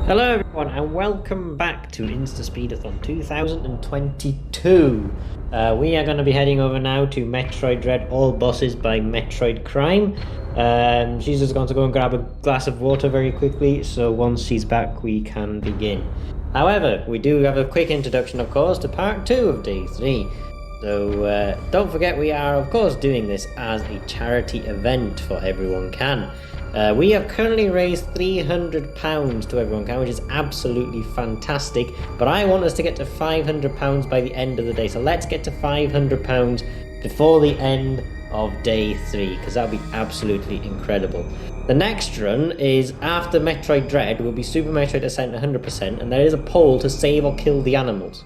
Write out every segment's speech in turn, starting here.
Hello everyone and welcome back to InstaSpeedathon 2022. We are going to be heading over now to Metroid Dread All Bosses by metroidcrime. She's just going to go and grab a glass of water very quickly, so once she's back we can begin. However, we do have a quick introduction of course to part 2 of day 3. So don't forget we are of course doing this as a charity event for EveryoneCan. We have currently raised £300 to EveryoneCan, which is absolutely fantastic, but I want us to get to £500 by the end of the day, so let's get to £500 before the end of day 3, because that would be absolutely incredible. The next run is after Metroid Dread, will be Super Metroid Ascent 100%, and there is a poll to save or kill the animals.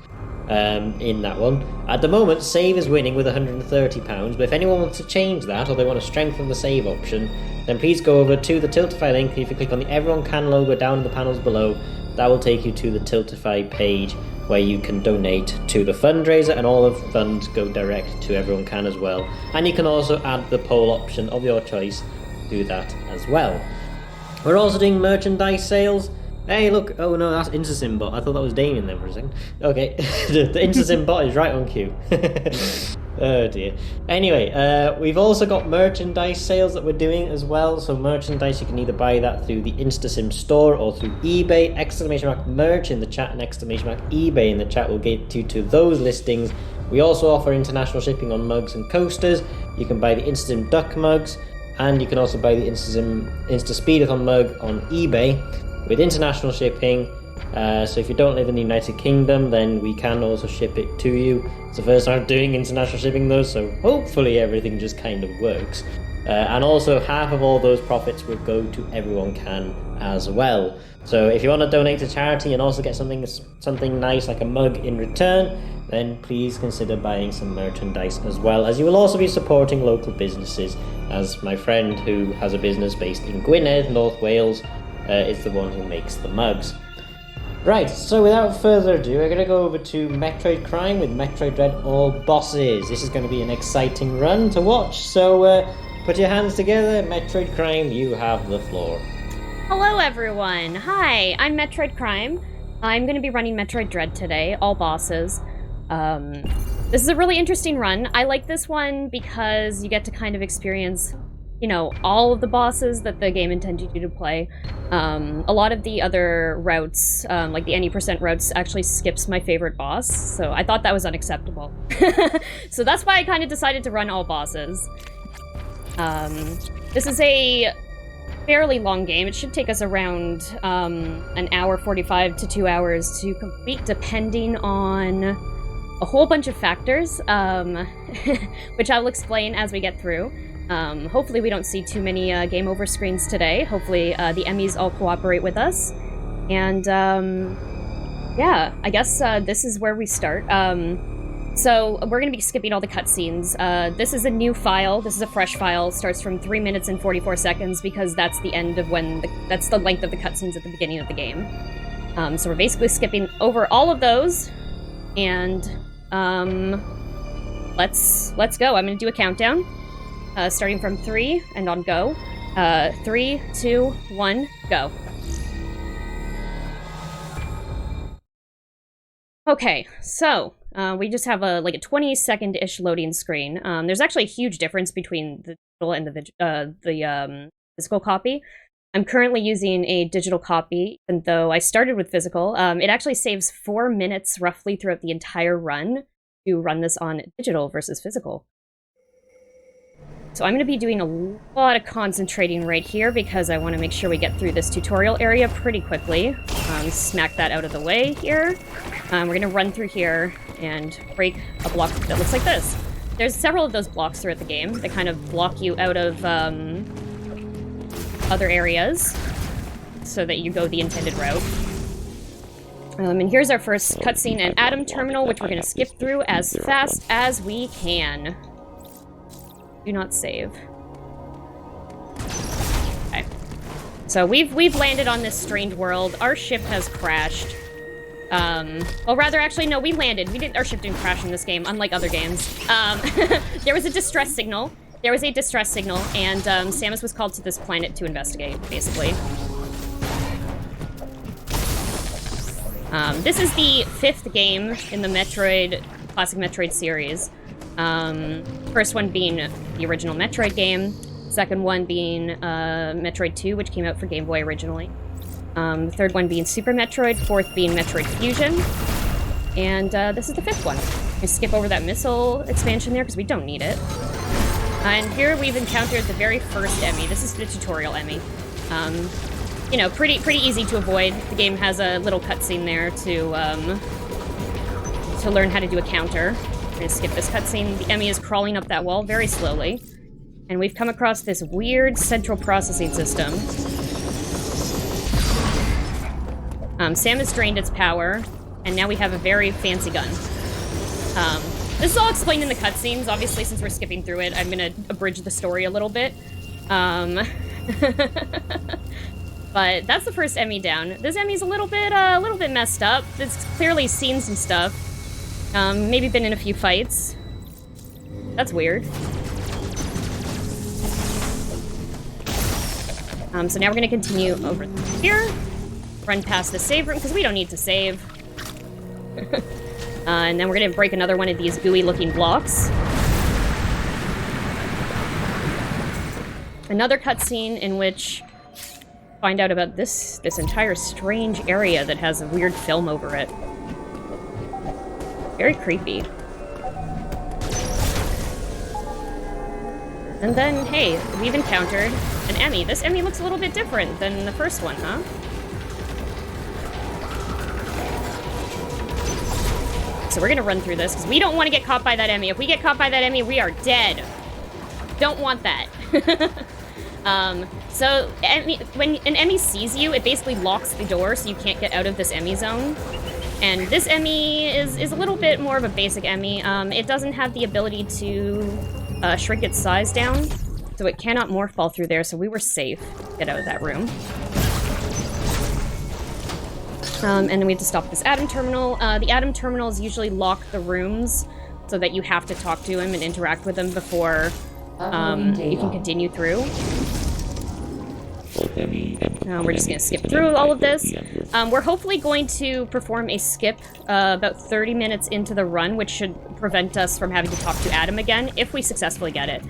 In that one. At the moment, save is winning with £130, but if anyone wants to change that, or they want to strengthen the save option, then please go over to the Tiltify link. If you click on the EveryoneCan logo down in the panels below, that will take you to the Tiltify page where you can donate to the fundraiser, and all of the funds go direct to EveryoneCan as well. And you can also add the poll option of your choice to that as well. We're also doing merchandise sales. Hey, look! Oh no, that's InstaSim bot. I thought that was Damien there for a second. Okay, the InstaSim bot is right on cue. Oh dear. Anyway, we've also got merchandise sales that we're doing as well. So merchandise, you can either buy that through the InstaSim store or through eBay. !merch in the chat and !eBay in the chat will get you to those listings. We also offer international shipping on mugs and coasters. You can buy the InstaSim duck mugs, and you can also buy the InstaSpeedathon mug on eBay with international shipping. So if you don't live in the United Kingdom, then we can also ship it to you. It's the first time doing international shipping though, so hopefully everything just kind of works. And also half of all those profits will go to EveryoneCan as well. So if you want to donate to charity and also get something nice like a mug in return, then please consider buying some merchandise as well, as you will also be supporting local businesses, as my friend who has a business based in Gwynedd, North Wales, is the one who makes the mugs. Right, so without further ado, we're going to go over to metroidcrime with Metroid Dread All Bosses. This is going to be an exciting run to watch, so put your hands together. Metroidcrime, you have the floor. Hello everyone! Hi, I'm metroidcrime. I'm going to be running Metroid Dread today, all bosses. This is a really interesting run. I like this one because you get to kind of experience, you know, all of the bosses that the game intended you to play. A lot of the other routes, like the any % routes, actually skips my favorite boss, so I thought that was unacceptable. So that's why I kind of decided to run all bosses. This is a fairly long game. It should take us around an hour 45 to 2 hours to complete, depending on a whole bunch of factors, which I'll explain as we get through. Hopefully we don't see too many game over screens today. Hopefully the Emmys all cooperate with us. And yeah, I guess this is where we start. So we're going to be skipping all the cutscenes. This is a new file. This is a fresh file. It starts from 3 minutes and 44 seconds because that's the end of that's the length of the cutscenes at the beginning of the game. So we're basically skipping over all of those. And let's go. I'm going to do a countdown. Starting from 3 and on go. 3, 2, 1, go. Okay, so we just have a 20-second-ish loading screen. There's actually a huge difference between the digital and the physical copy. I'm currently using a digital copy, even though I started with physical. It actually saves 4 minutes roughly throughout the entire run to run this on digital versus physical. So I'm going to be doing a lot of concentrating right here because I want to make sure we get through this tutorial area pretty quickly. Smack that out of the way here. We're going to run through here and break a block that looks like this. There's several of those blocks throughout the game that kind of block you out of other areas so that you go the intended route. And here's our first cutscene and Atom Terminal, which we're going to skip through as fast as we can. Do not save. Okay. So we've landed on this strange world. Our ship has crashed. Well, rather, actually, no, we landed. Our ship didn't crash in this game, unlike other games. There was a distress signal. And Samus was called to this planet to investigate, basically. This is the 5th game in the classic Metroid series. First one being the original Metroid game. Second one being Metroid 2, which came out for Game Boy originally. The third one being Super Metroid. Fourth being Metroid Fusion. And this is the 5th one. I skip over that missile expansion there because we don't need it. And here we've encountered the very first Emmy. This is the tutorial Emmy. You know, pretty easy to avoid. The game has a little cutscene there to learn how to do a counter. I'm gonna skip this cutscene. The Emmy is crawling up that wall very slowly. And we've come across this weird central processing system. Sam has drained its power, and now we have a very fancy gun. This is all explained in the cutscenes. Obviously, since we're skipping through it, I'm gonna abridge the story a little bit. But that's the first Emmy down. This Emmy's a little bit messed up. It's clearly seen some stuff. Maybe been in a few fights. That's weird. So now we're gonna continue over here. Run past the save room, because we don't need to save. And then we're gonna break another one of these gooey-looking blocks. Another cutscene in which find out about this entire strange area that has a weird film over it. Very creepy. And then, hey, we've encountered an Emmy. This Emmy looks a little bit different than the first one, huh? So we're gonna run through this, because we don't want to get caught by that Emmy. If we get caught by that Emmy, we are dead. Don't want that. So when an Emmy sees you, it basically locks the door so you can't get out of this Emmy zone. And this Emmy is a little bit more of a basic Emmy. It doesn't have the ability to shrink its size down, so it cannot morph fall through there, so we were safe. Get out of that room. And then we have to stop this Atom Terminal. The Atom Terminals usually lock the rooms so that you have to talk to him and interact with him before you can continue through. We're just going to skip through all of this. We're hopefully going to perform a skip about 30 minutes into the run, which should prevent us from having to talk to Adam again, if we successfully get it.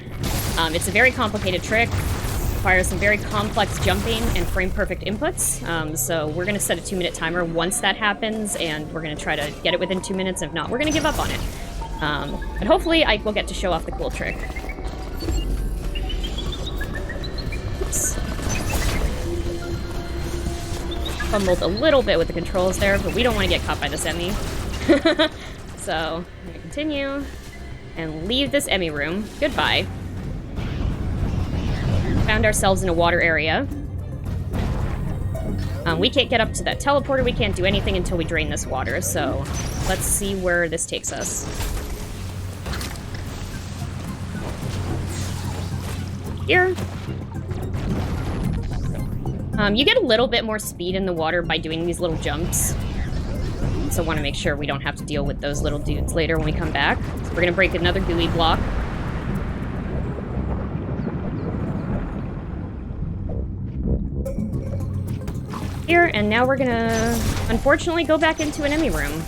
It's a very complicated trick, requires some very complex jumping and frame-perfect inputs, so we're going to set a 2-minute timer once that happens, and we're going to try to get it within 2 minutes. If not, we're going to give up on it. But hopefully I will get to show off the cool trick. Oops. Fumbled a little bit with the controls there, but we don't want to get caught by this Emmy. So, I'm going to continue and leave this Emmy room. Goodbye. Found ourselves in a water area. We can't get up to that teleporter. We can't do anything until we drain this water, so let's see where this takes us. Here. You get a little bit more speed in the water by doing these little jumps. So want to make sure we don't have to deal with those little dudes later when we come back. So we're going to break another gooey block. Here, and now we're going to, unfortunately, go back into an Emmy room.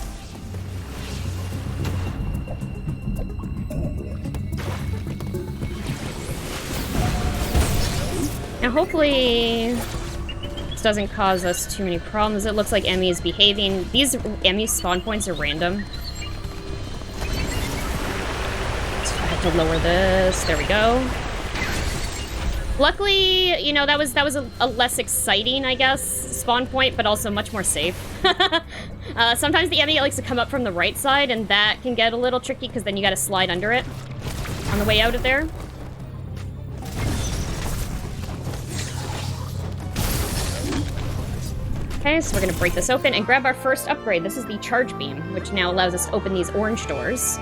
Now hopefully this doesn't cause us too many problems. It looks like Emmy is behaving. These Emmy spawn points are random. So I have to lower this. There we go. Luckily, you know, that was a less exciting, I guess, spawn point, but also much more safe. Sometimes the Emmy likes to come up from the right side, and that can get a little tricky because then you gotta slide under it on the way out of there. Okay, so we're going to break this open and grab our first upgrade. This is the Charge Beam, which now allows us to open these orange doors.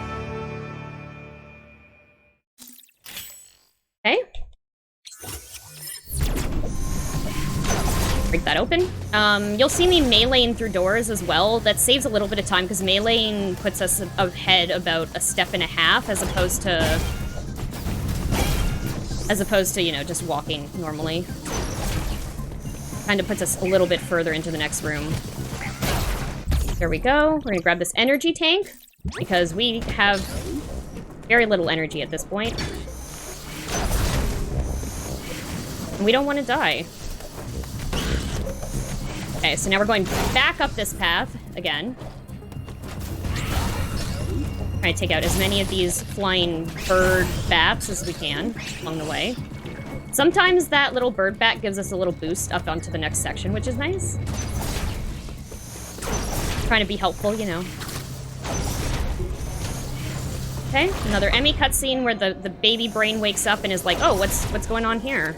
Okay. Break that open. You'll see me meleeing through doors as well. That saves a little bit of time, because meleeing puts us ahead about a step and a half, as opposed to, you know, just walking normally. Kind of puts us a little bit further into the next room. There we go. We're gonna grab this energy tank, because we have very little energy at this point. And we don't want to die. Okay, so now we're going back up this path again. Trying to take out as many of these flying bird bats as we can along the way. Sometimes that little bird bat gives us a little boost up onto the next section, which is nice. Trying to be helpful, you know. Okay, another Emmy cutscene where the baby brain wakes up and is like, oh, what's going on here?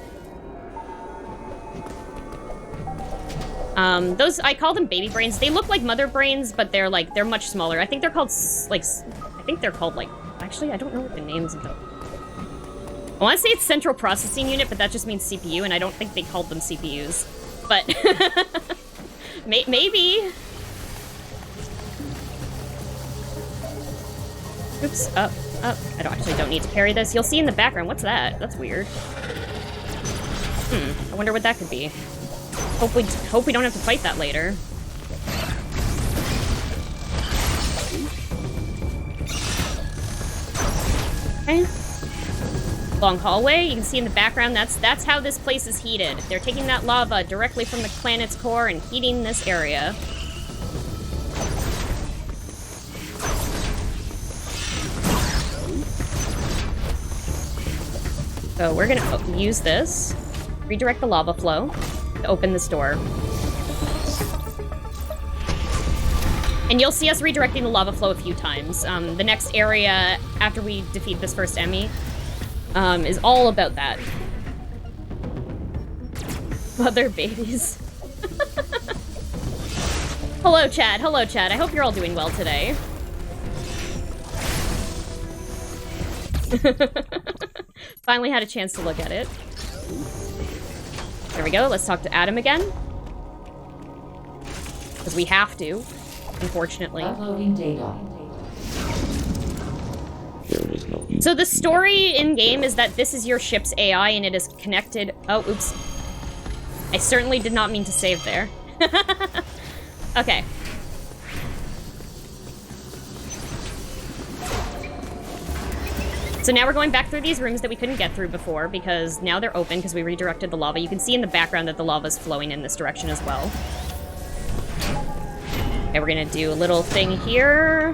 Those, I call them baby brains. They look like mother brains, but they're much smaller. I think they're called, actually, I don't know what the names of them. I want to say it's Central Processing Unit, but that just means CPU, and I don't think they called them CPUs. But, maybe. Oops, up. I don't need to carry this. You'll see in the background, what's that? That's weird. I wonder what that could be. Hope we don't have to fight that later. Okay. Long hallway. You can see in the background, that's how this place is heated. They're taking that lava directly from the planet's core and heating this area. So we're gonna use this, redirect the lava flow to open this door. And you'll see us redirecting the lava flow a few times. The next area, after we defeat this first Emmy, is all about that. Mother babies. Hello, chat. Hello, chat. I hope you're all doing well today. Finally had a chance to look at it. There we go. Let's talk to Adam again. Because we have to, unfortunately. Uploading data. So the story in-game is that this is your ship's AI and it is connected... Oh, oops. I certainly did not mean to save there. Okay. So now we're going back through these rooms that we couldn't get through before because now they're open because we redirected the lava. You can see in the background that the lava is flowing in this direction as well. Okay, we're gonna do a little thing here.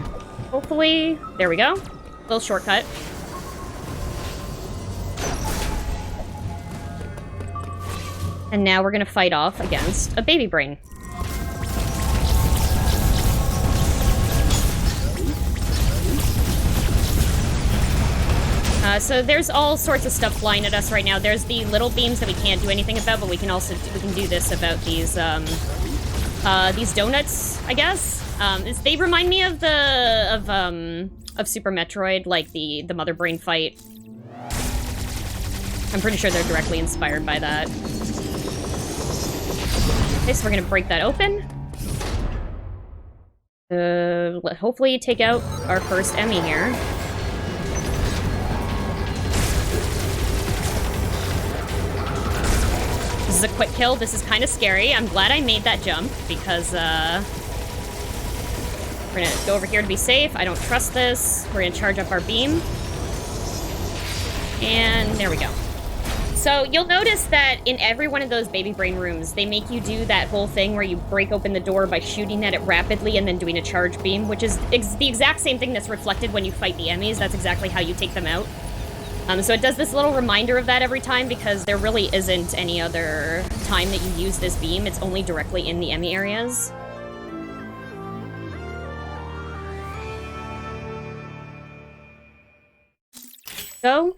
Hopefully. There we go. Little shortcut. And now we're gonna fight off against a baby brain. So there's all sorts of stuff flying at us right now. There's the little beams that we can't do anything about, but we can also do this about these donuts, I guess. They remind me of Super Metroid, like the mother brain fight. I'm pretty sure they're directly inspired by that. Okay, so we're gonna break that open. Hopefully take out our first Emmy here. This is a quick kill. This is kind of scary. I'm glad I made that jump because we're gonna go over here to be safe. I don't trust this. We're gonna charge up our beam. And there we go. So you'll notice that in every one of those baby brain rooms, they make you do that whole thing where you break open the door by shooting at it rapidly and then doing a charge beam, which is the exact same thing that's reflected when you fight the Emmys. That's exactly how you take them out. So it does this little reminder of that every time because there really isn't any other time that you use this beam. It's only directly in the Emmy areas. Go.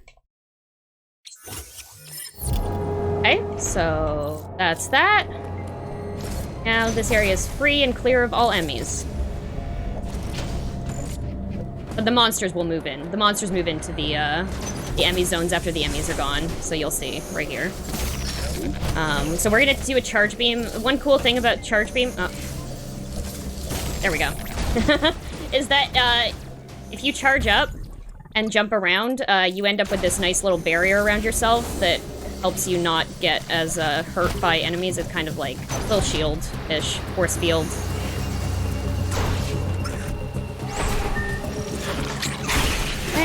Okay, so that's that. Now this area is free and clear of all Emmys. But the monsters will move in. The monsters move into the Emmy zones after the Emmys are gone, so you'll see right here. So we're gonna do a charge beam. One cool thing about charge beam, there we go, is that if you charge up and jump around, you end up with this nice little barrier around yourself that helps you not get as hurt by enemies. It's kind of like a little shield-ish, force field.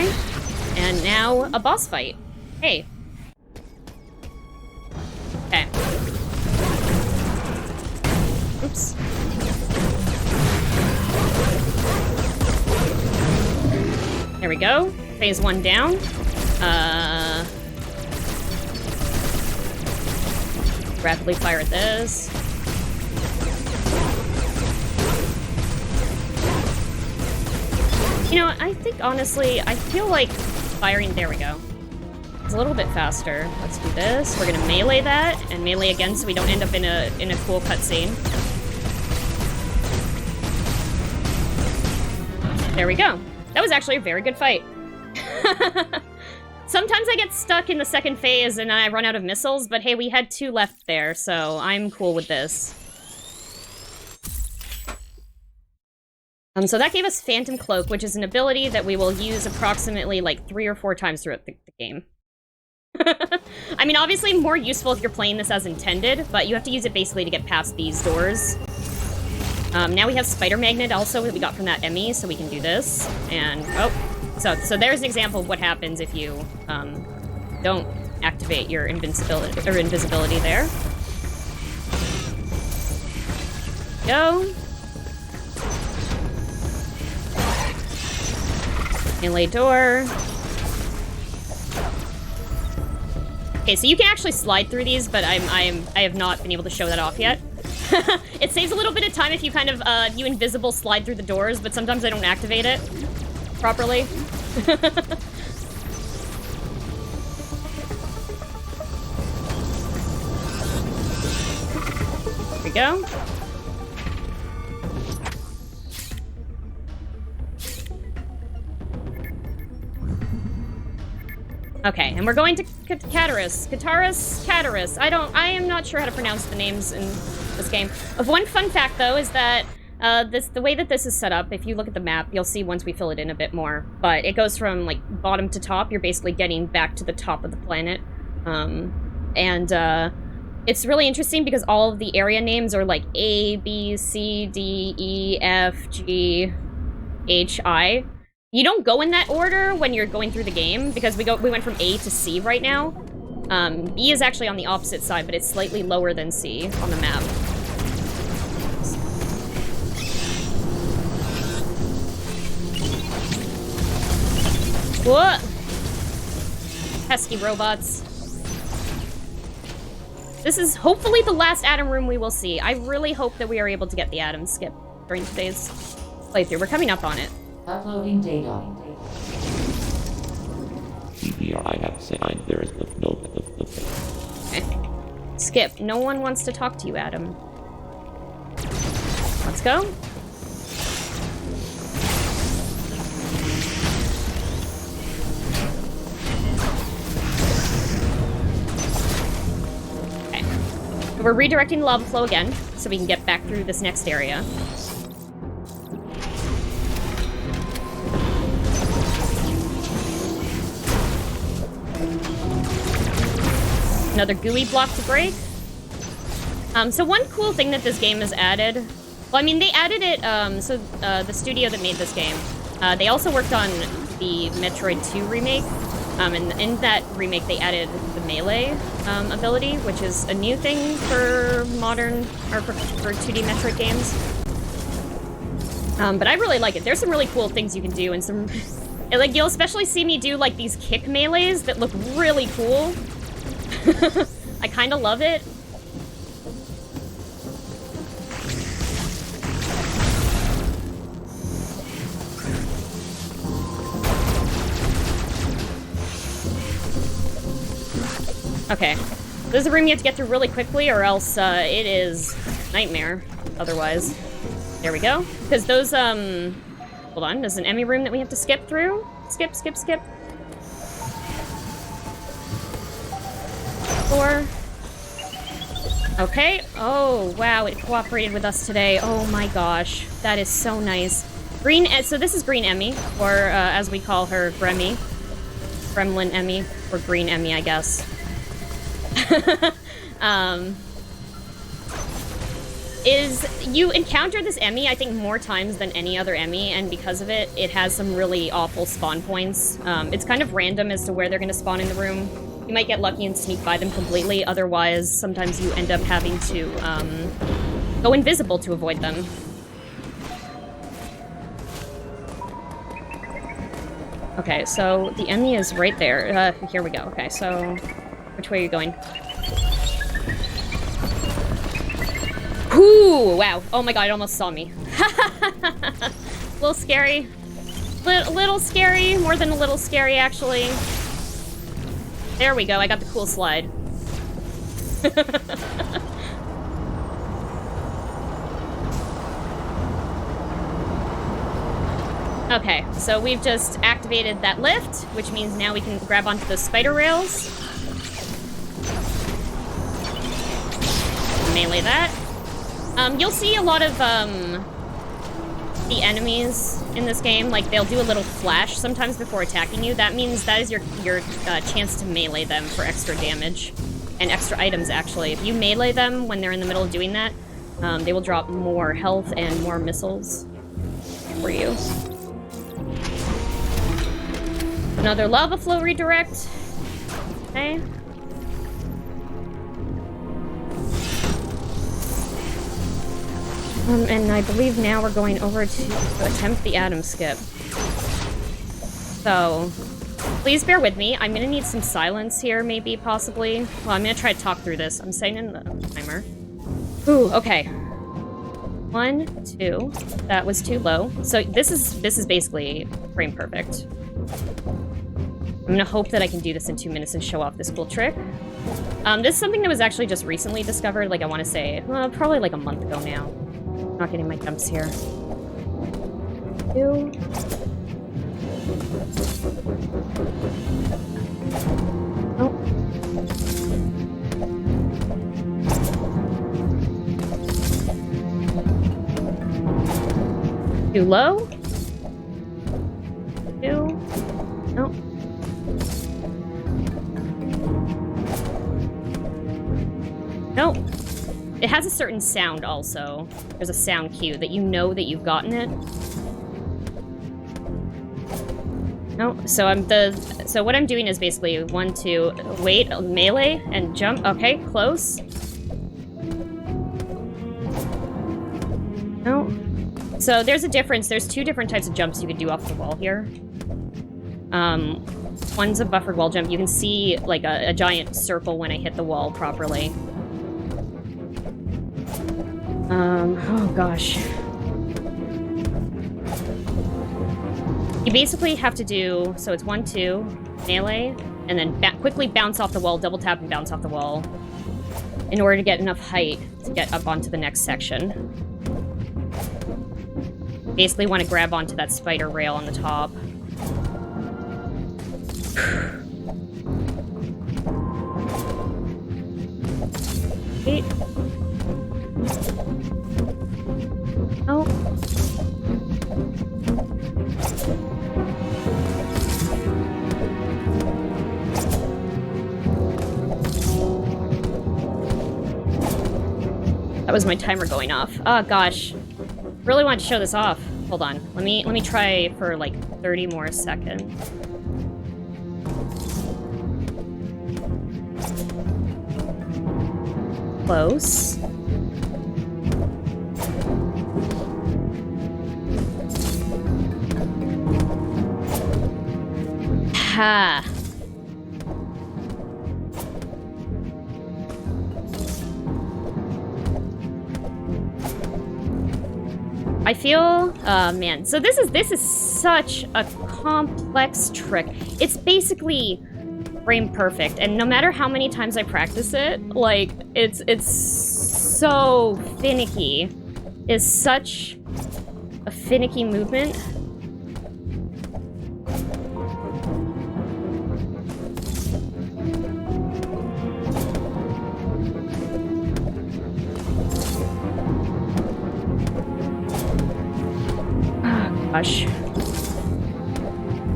Okay. And now a boss fight. Hey. Okay. Oops. There we go. Phase 1 down. Rapidly fire at this. You know, I think, honestly, I feel like firing... There we go. It's a little bit faster. Let's do this. We're gonna melee that, and melee again so we don't end up in a cool cutscene. There we go. That was actually a very good fight. Sometimes I get stuck in the second phase and I run out of missiles, but hey, we had 2 left there, so I'm cool with this. So that gave us Phantom Cloak, which is an ability that we will use approximately like 3 or 4 times throughout the game. I mean, obviously more useful if you're playing this as intended, but you have to use it basically to get past these doors. Now we have Spider Magnet also that we got from that Emmy, so we can do this. And, oh, so there's an example of what happens if you don't activate your invisibility there. Go. Melee door. Okay, so you can actually slide through these, but I have not been able to show that off yet. It saves a little bit of time if you kind of you invisible slide through the doors, but sometimes I don't activate it properly. There we go. Okay, and we're going to Cataris. I am not sure how to pronounce the names in this game. One fun fact, though, is that the way that this is set up, if you look at the map, you'll see once we fill it in a bit more, but it goes from, like, bottom to top. You're basically getting back to the top of the planet. It's really interesting because all of the area names are, like, A, B, C, D, E, F, G, H, I. You don't go in that order when you're going through the game, because we went from A to C right now. B is actually on the opposite side, but it's slightly lower than C on the map. What? Pesky robots. This is hopefully the last Atom room we will see. I really hope that we are able to get the Atom skip during today's playthrough. We're coming up on it. Uploading data. I have signed. There is no. Okay. Skip. No one wants to talk to you, Adam. Let's go. Okay. We're redirecting the lava flow again, so we can get back through this next area. Another gooey block to break. So one cool thing that this game has added... Well, I mean, they added it... the studio that made this game, they also worked on the Metroid 2 remake. And in that remake, they added the melee ability, which is a new thing for modern... or for 2D Metroid games. But I really like it. There's some really cool things you can do, and some... like, you'll especially see me do, like, these kick melees that look really cool. I kind of love it. Okay. There's a room you have to get through really quickly, or else it is nightmare otherwise. There we go. Because those, hold on, there's an Emmy room that we have to skip through. Skip. 4. Okay. Oh, wow, it cooperated with us today. Oh my gosh. That is so nice. Green, so this is Green Emmy, or as we call her, Gremmy. Gremlin Emmy, or Green Emmy, I guess. is you encounter this Emmy, I think, more times than any other Emmy, and because of it, it has some really awful spawn points. It's kind of random as to where they're going to spawn in the room. You might get lucky and sneak by them completely, otherwise sometimes you end up having to go invisible to avoid them. Okay, so the Emmy is right there. Here we go. Okay, so which way are you going? Ooh, wow. Oh my god, it almost saw me. A little scary. Little scary. More than a little scary, actually. There we go. I got the cool slide. Okay, so we've just activated that lift, which means now we can grab onto the spider rails. Melee that. You'll see a lot of, the enemies in this game, like, they'll do a little flash sometimes before attacking you. That means that is your chance to melee them for extra damage. And extra items, actually. If you melee them when they're in the middle of doing that, they will drop more health and more missiles for you. Another lava flow redirect. Okay. And I believe now we're going over to attempt the atom skip. So, please bear with me. I'm gonna need some silence here, maybe, possibly. Well, I'm gonna try to talk through this. I'm setting in the timer. Ooh, okay. 1, 2. That was too low. So this is basically frame perfect. I'm gonna hope that I can do this in 2 minutes and show off this cool trick. This is something that was actually just recently discovered, like I want to say, probably like a month ago now. Not getting my jumps here. 2. Oh. Too low. 2. No. Nope. It has a certain sound also. There's a sound cue that you know that you've gotten it. No, so what I'm doing is basically 1, 2, wait, melee, and jump. Okay, close. No. So there's a difference. There's 2 different types of jumps you could do off the wall here. One's a buffered wall jump. You can see like a giant circle when I hit the wall properly. Oh gosh. You basically have to do, so it's 1, 2, melee, and then quickly bounce off the wall, double tap and bounce off the wall in order to get enough height to get up onto the next section. Basically want to grab onto that spider rail on the top. Wait. Oh. That was my timer going off. Oh gosh. Really want to show this off. Hold on. Let me try for like 30 more seconds. Close. Ha. I feel, man. So this is such a complex trick. It's basically frame perfect, and no matter how many times I practice it, like it's so finicky. It's such a finicky movement. Gosh.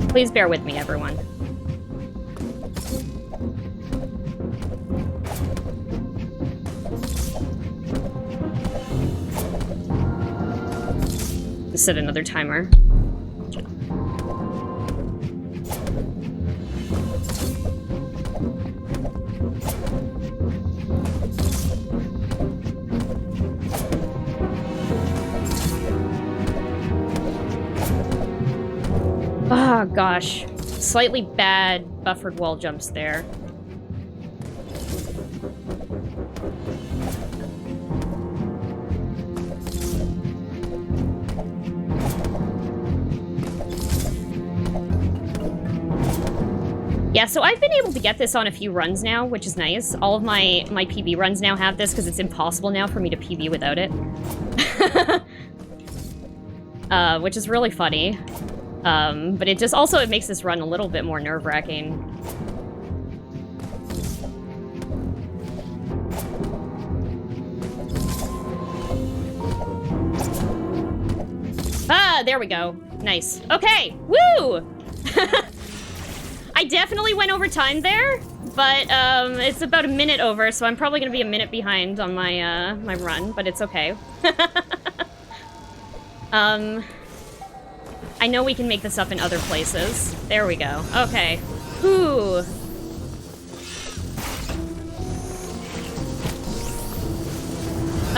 Please bear with me, everyone. set another timer. Oh gosh, slightly bad buffered wall jumps there. Yeah, so I've been able to get this on a few runs now, which is nice. All of my PB runs now have this because it's impossible now for me to PB without it. Which is really funny. But it just also, it makes this run a little bit more nerve-wracking. Ah, there we go. Nice. Okay, woo! I definitely went over time there, but it's about a minute over, so I'm probably gonna be a minute behind on my my run, but it's okay. I know we can make this up in other places. There we go. Okay. Ooh.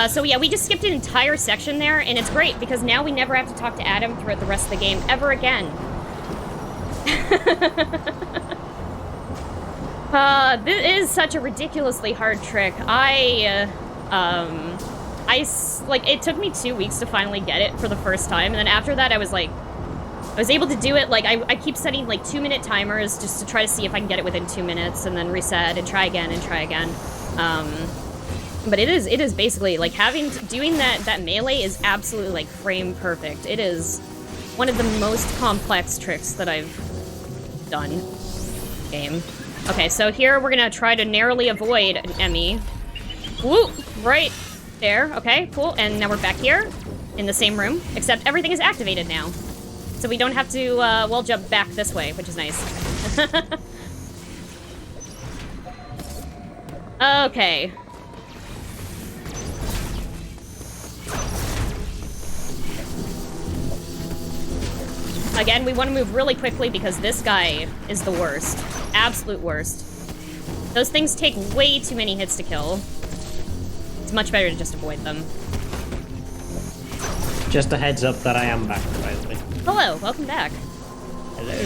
So yeah, we just skipped an entire section there, and it's great because now we never have to talk to Adam throughout the rest of the game ever again. This is such a ridiculously hard trick. Like, it took me 2 weeks to finally get it for the first time, and then after that I was able to do it. Like, I keep setting, like, 2-minute timers just to try to see if I can get it within 2 minutes, and then reset, and try again, and try again. But it is basically, like, doing that melee is absolutely, like, frame perfect. It is one of the most complex tricks that I've done. Game. Okay, so here we're gonna try to narrowly avoid an Emmy. Woo! Right there. Okay, cool. And now we're back here in the same room, except everything is activated now. So we don't have to wall jump back this way, which is nice. Okay. Again, we want to move really quickly because this guy is the worst. Absolute worst. Those things take way too many hits to kill. It's much better to just avoid them. Just a heads up that I am back, by the way. Hello, welcome back. Hello.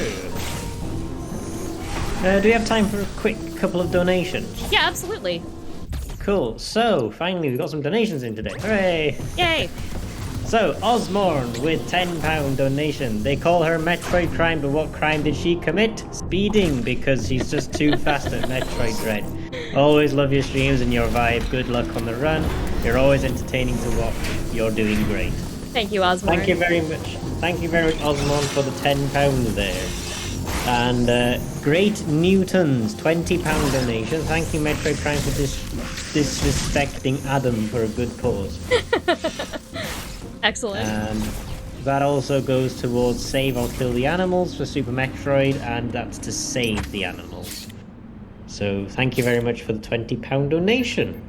Do we have time for a quick couple of donations? Yeah, absolutely. Cool. So, finally, we've got some donations in today. Hooray! Yay! So, Osmorn with £10 donation. They call her metroidcrime, but what crime did she commit? Speeding, because she's just too fast at Metroid Dread. Always love your streams and your vibe. Good luck on the run. You're always entertaining to watch. You're doing great. Thank you, Osmorn. Thank you very much. Thank you very much, Osmorn, for the £10 there. And Great Newtons, £20 donation. Thank you, Metroidcrime, for disrespecting Adam for a good cause. Excellent. And that also goes towards Save or Kill the Animals for Super Metroid, and that's to save the animals. So thank you very much for the £20 donation.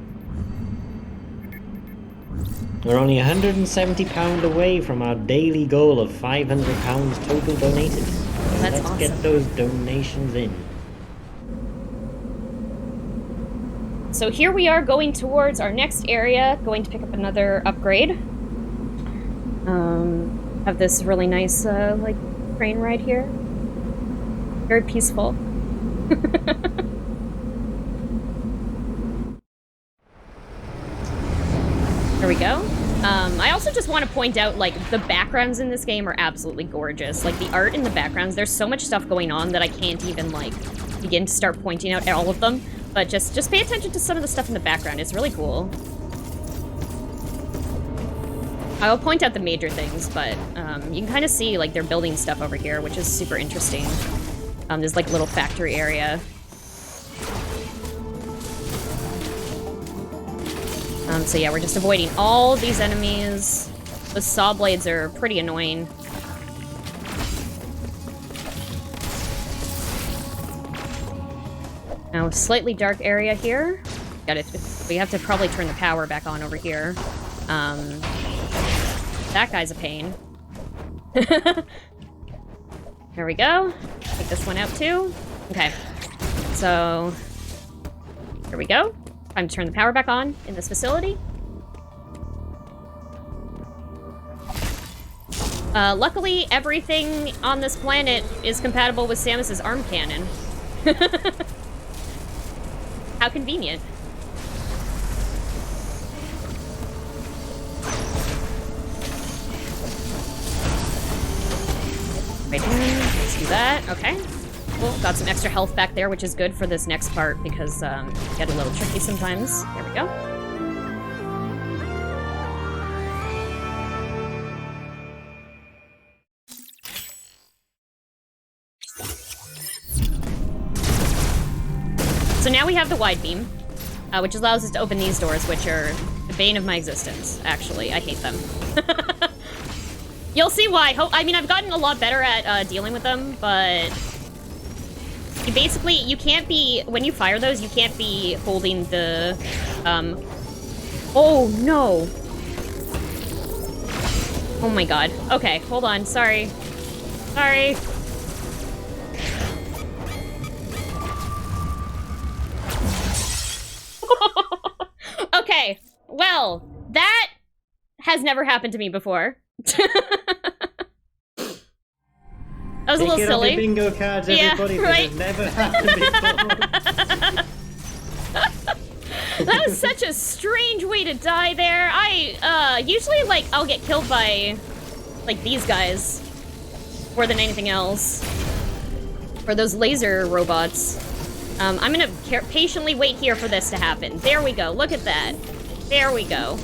We're only £170 away from our daily goal of £500 total donated. So That's let's awesome. get those donations in. So here we are going towards our next area, going to pick up another upgrade. Have this really nice, like, train ride here. Very peaceful. There we go. I also just want to point out, like, the backgrounds in this game are absolutely gorgeous. Like, the art in the backgrounds, there's so much stuff going on that I can't even, like, begin to start pointing out all of them. But just pay attention to some of the stuff in the background. It's really cool. I'll point out the major things, but you can kind of see, like, they're building stuff over here, which is super interesting. There's, like, a little factory area. So yeah, we're just avoiding all these enemies. The saw blades are pretty annoying. Now, slightly dark area here. Got it. We have to probably turn the power back on over here. That guy's a pain. There we go. Take this one out too. Okay. So, here we go. Time to turn the power back on in this facility. Luckily, everything on this planet is compatible with Samus's arm cannon. How convenient. Right here. Let's do that. Okay. Cool. Got some extra health back there, which is good for this next part because it get a little tricky sometimes. There we go. So now we have the wide beam, which allows us to open these doors, which are the bane of my existence, actually. I hate them. You'll see why. I mean, I've gotten a lot better at dealing with them, but you can't be, when you fire those, you can't be holding the, oh no. Oh my god. Okay, hold on, sorry. Sorry. Okay, well, that has never happened to me before. That was a little silly. Off your bingo cards, everybody, right? It's never happened before. That was such a strange way to die there. Usually, like, I'll get killed by, like, these guys more than anything else. Or those laser robots. I'm gonna patiently wait here for this to happen. There we go. Look at that. There we go.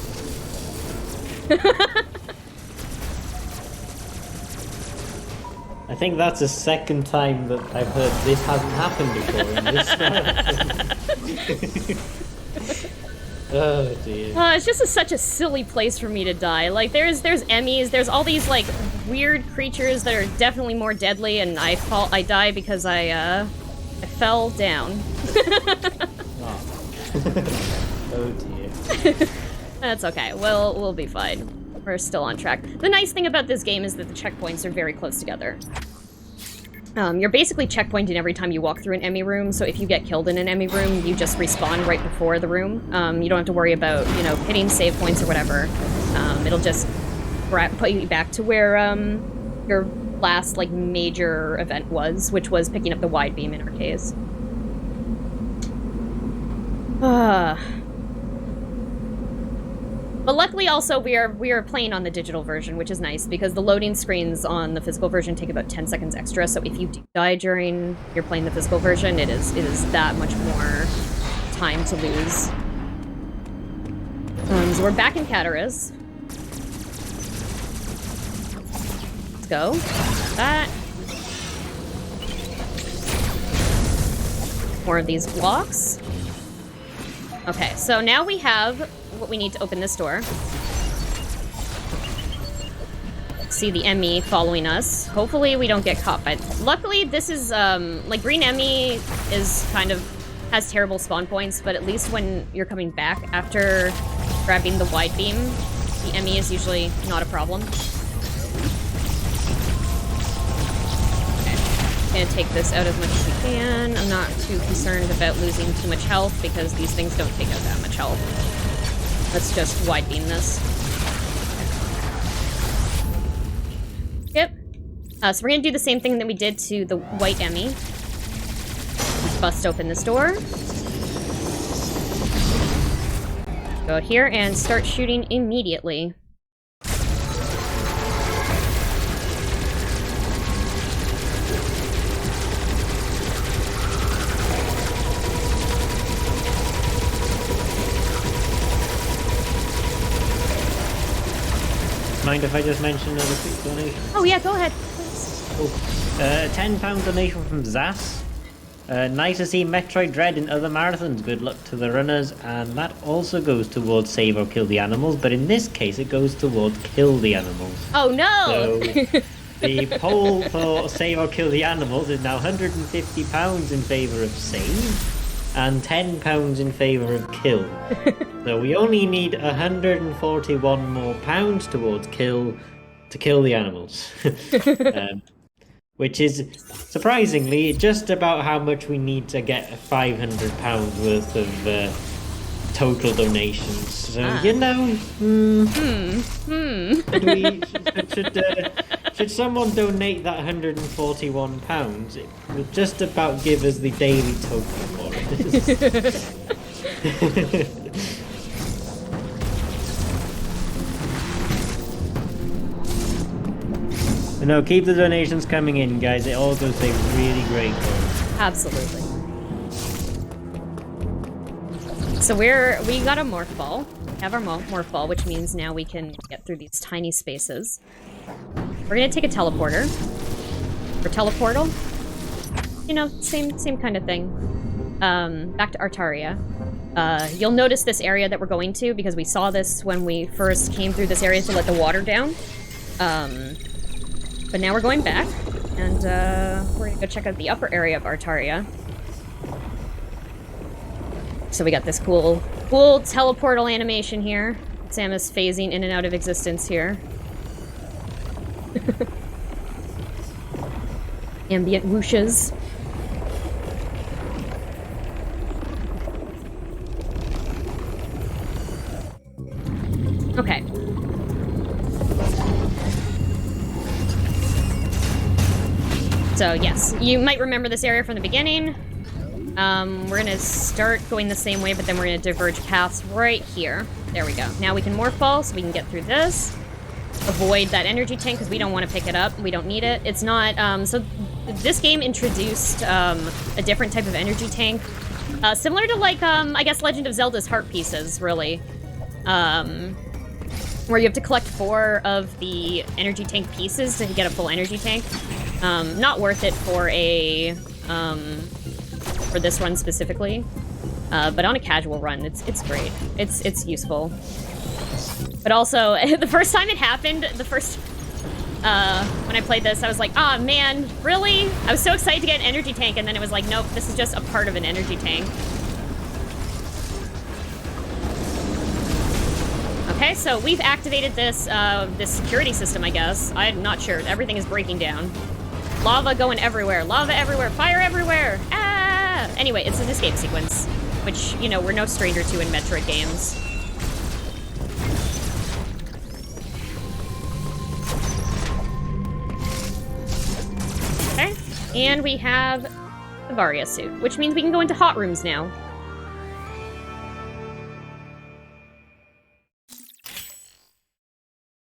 I think that's the second time that I've heard this hasn't happened before in this Oh dear. It's just such a silly place for me to die. Like, there's Emmys, there's all these, like, weird creatures that are definitely more deadly, and I die because I fell down. Oh dear. That's okay. We'll be fine. We're still on track. The nice thing about this game is that the checkpoints are very close together. You're basically checkpointing every time you walk through an Emmy room, so if you get killed in an Emmy room, you just respawn right before the room. You don't have to worry about, you know, hitting save points or whatever. It'll just put you back to where your last, like, major event was, which was picking up the wide beam in our case. But luckily also we are playing on the digital version, which is nice because the loading screens on the physical version take about 10 seconds extra, so if you do die during you're playing the physical version, it is that much more time to lose. So we're back in Cataras. Let's go. That. More of these blocks. Okay, so now we have what we need to open this door. See the Emmy following us. Hopefully we don't get caught by... Luckily, this is, like, Green Emmy is kind of... has terrible spawn points, but at least when you're coming back after grabbing the wide beam, the Emmy is usually not a problem. Gonna take this out as much as we can. I'm not too concerned about losing too much health because these things don't take out that much health. Let's just wide beam this. Yep. So we're gonna do the same thing that we did to the white Emmy. Let's bust open this door. Go out here and start shooting immediately. Mind if I just mention another quick donation? Oh yeah, go ahead. Oh, £10 donation from Zas. Nice to see Metroid Dread in other marathons. Good luck to the runners. And that also goes towards save or kill the animals, but in this case it goes towards kill the animals. Oh no! So the poll for save or kill the animals is now £150 in favour of save and £10 in favour of kill. So we only need £141 more towards kill, to kill the animals. Which is surprisingly just about how much we need to get £500 worth of total donations. So should someone donate that £141? It will just about give us the daily total for it. No, keep the donations coming in, guys. It all goes a really great cause. Absolutely. So we got a morph ball. We have our morph ball, which means now we can get through these tiny spaces. We're gonna take a teleporter. Or teleportal. You know, same kind of thing. Back to Artaria. You'll notice this area that we're going to because we saw this when we first came through this area to let the water down. But now we're going back, and we're gonna go check out the upper area of Artaria. So we got this cool teleportal animation here. Samus phasing in and out of existence here. Ambient whooshes. Okay. So yes, you might remember this area from the beginning. We're gonna start going the same way, but then we're gonna diverge paths right here. There we go. Now we can morph ball, so we can get through this. Avoid that energy tank, because we don't want to pick it up. We don't need it. It's not, so this game introduced a different type of energy tank. Similar to, like, I guess Legend of Zelda's heart pieces, really. Where you have to collect 4 of the energy tank pieces to get a full energy tank. Not worth it for a, for this run specifically. But on a casual run, it's great. It's useful. But also, the first time it happened, when I played this, I was like, ah, man, really? I was so excited to get an energy tank, and then it was like, nope, this is just a part of an energy tank. Okay, so we've activated this, this security system, I guess. I'm not sure. Everything is breaking down. Lava going everywhere. Lava everywhere. Fire everywhere. Ah! Anyway, it's an escape sequence, which, you know, we're no stranger to in Metroid games. Okay, and we have the Varia suit, which means we can go into hot rooms now.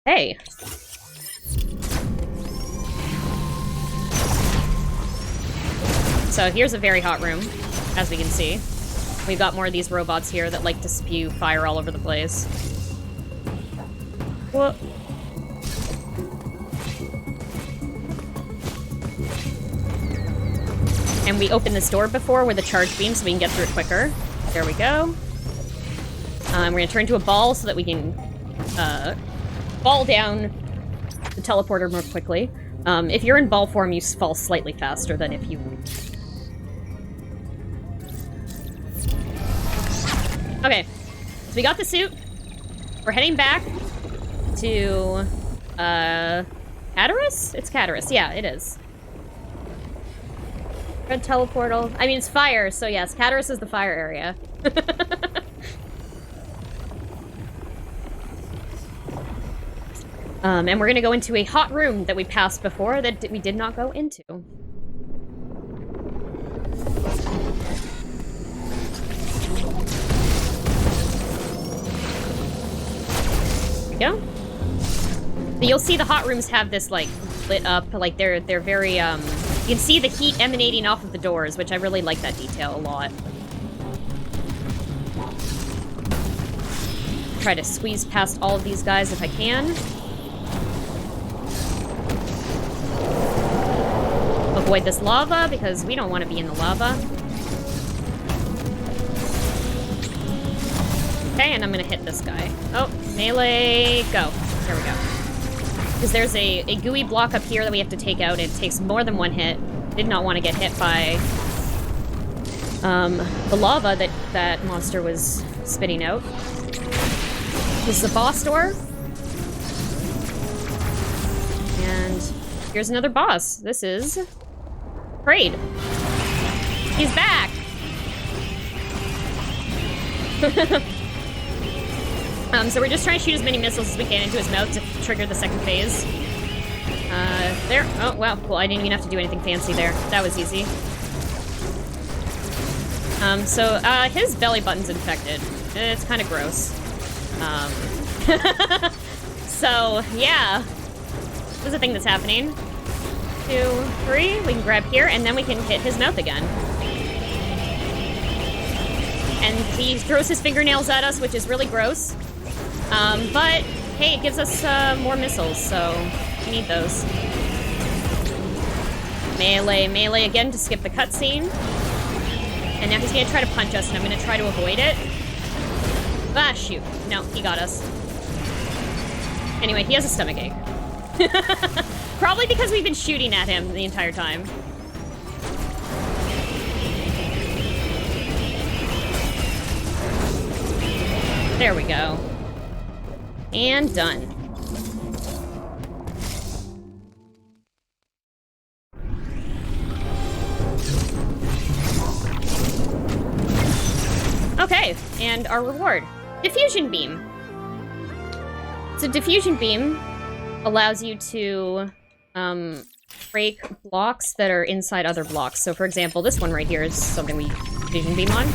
Hey. So here's a very hot room, as we can see. We've got more of these robots here that like to spew fire all over the place. Whoa. And we opened this door before with a charge beam so we can get through it quicker. There we go. We're gonna turn into a ball so that we can fall down the teleporter more quickly. If you're in ball form, you fall slightly faster than if you... Okay, so we got the suit. We're heading back to, Cataris? It's Cataris, yeah, it is. Red teleportal. I mean, it's fire, so yes, Cataris is the fire area. And we're gonna go into a hot room that we passed before that we did not go into. There we go. So you'll see the hot rooms have this, like, lit up, like, they're very, you can see the heat emanating off of the doors, which I really like that detail a lot. Try to squeeze past all of these guys if I can. Avoid this lava, because we don't want to be in the lava. Okay, and I'm gonna hit this guy. Oh, melee, go. There we go. Because there's a gooey block up here that we have to take out. It takes more than one hit. Did not want to get hit by the lava that monster was spitting out. This is the boss door. Here's another boss. This is Braid. He's back! So we're just trying to shoot as many missiles as we can into his mouth to trigger the second phase. There. Oh, wow. Cool. I didn't even have to do anything fancy there. That was easy. His belly button's infected. It's kind of gross. So, yeah. This is a thing that's happening. 2, 3. We can grab here, and then we can hit his mouth again. And he throws his fingernails at us, which is really gross. But, hey, it gives us more missiles, so we need those. Melee again to skip the cutscene. And now he's gonna try to punch us, and I'm gonna try to avoid it. Ah, shoot. No, he got us. Anyway, he has a stomachache. Probably because we've been shooting at him the entire time. There we go. And done. Okay, and our reward. Diffusion Beam. So Diffusion Beam allows you to break blocks that are inside other blocks. So for example, this one right here is something we Diffusion Beam on.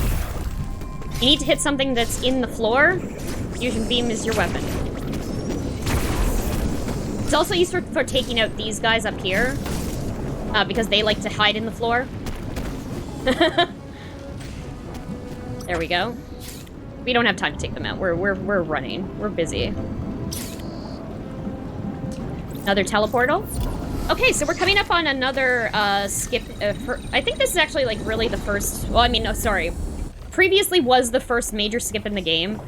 You need to hit something that's in the floor. Diffusion Beam is your weapon. It's also used for taking out these guys up here, because they like to hide in the floor. There we go. We don't have time to take them out. We're running. We're busy. Another teleportal. Okay, so we're coming up on another skip. I think this is actually like really the first. Well, I mean, no, sorry. Previously was the first major skip in the game.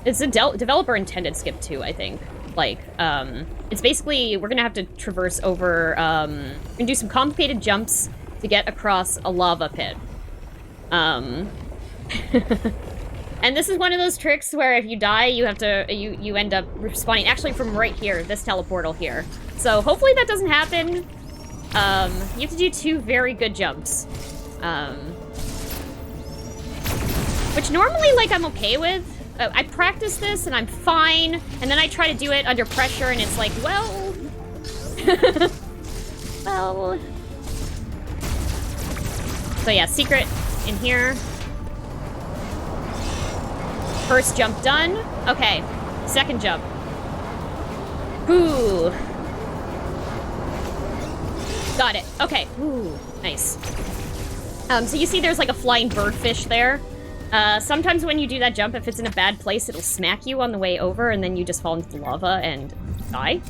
It's a developer-intended skip too, I think. Like, it's basically we're gonna have to traverse over. We're gonna do some complicated jumps to get across a lava pit. And this is one of those tricks where if you die, you have to you end up respawning actually from right here, this teleportal here. So hopefully that doesn't happen. You have to do 2 very good jumps. Which normally, like, I'm okay with. I practice this and I'm fine, and then I try to do it under pressure and it's like, well... well... So yeah, secret in here. First jump done. Okay, second jump. Ooh. Got it. Okay. Ooh, nice. So you see there's like a flying birdfish there. Sometimes when you do that jump, if it's in a bad place, it'll smack you on the way over, and then you just fall into the lava and die.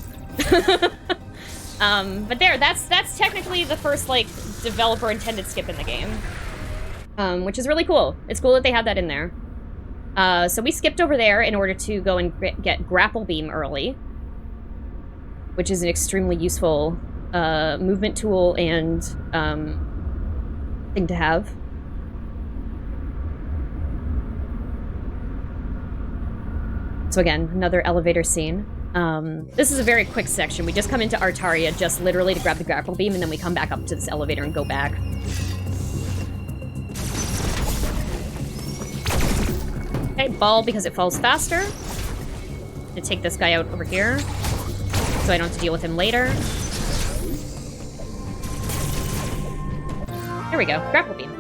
But there, that's technically the first, like, developer-intended skip in the game. Which is really cool. It's cool that they had that in there. So we skipped over there in order to go and get Grapple Beam early, which is an extremely useful movement tool and thing to have. So again, another elevator scene. This is a very quick section. We just come into Artaria just literally to grab the Grapple Beam, and then we come back up to this elevator and go back. Okay, ball because it falls faster. I'm gonna take this guy out over here, so I don't have to deal with him later. There we go, Grapple Beam.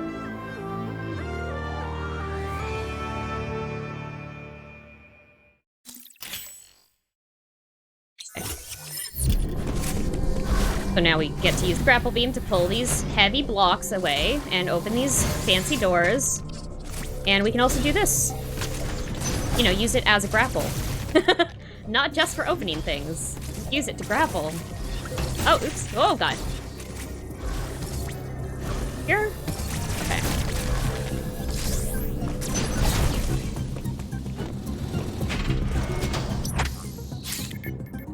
So now we get to use Grapple Beam to pull these heavy blocks away and open these fancy doors. And we can also do this. You know, use it as a grapple. Not just for opening things. Use it to grapple. Oh, oops. Oh, God. Here? Okay.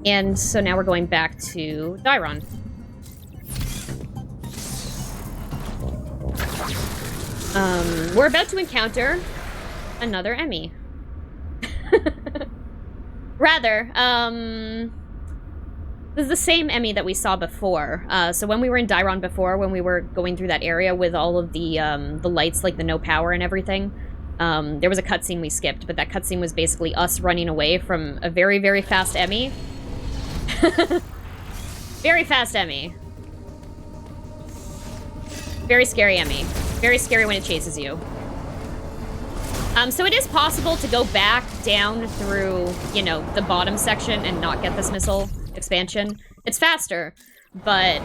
And so now we're going back to Dyron. We're about to encounter another Emmy. This is the same Emmy that we saw before. So when we were in Dairon before, when we were going through that area with all of the lights, like the no power and everything, there was a cutscene we skipped, but that cutscene was basically us running away from a very, very fast Emmy. Very fast Emmy. Very scary Emmy. Very scary when it chases you. So it is possible to go back down through, you know, the bottom section and not get this missile expansion. It's faster, but,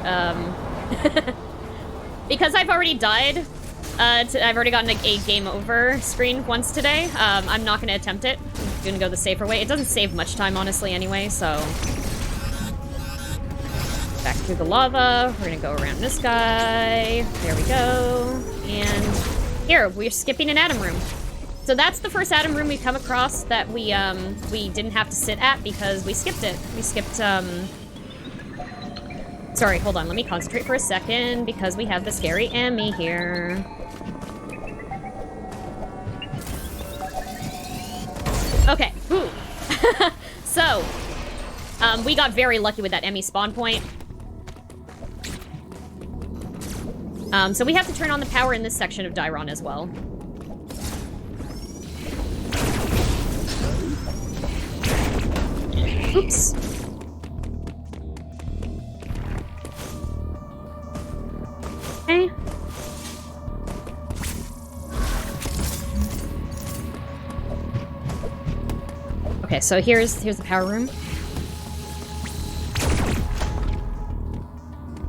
because I've already died, I've already gotten a game over screen once today, I'm not going to attempt it. I'm going to go the safer way. It doesn't save much time, honestly, anyway, so... Back through the lava. We're going to go around this guy. There we go. And here, we're skipping an Atom Room. So that's the first Atom Room we've come across that we didn't have to sit at because we skipped it. We skipped, Sorry, hold on. Let me concentrate for a second because we have the scary Emmy here. Okay, whew. So, we got very lucky with that Emmy spawn point. So we have to turn on the power in this section of Dairon as well. Oops. Okay. Okay, so here's the power room.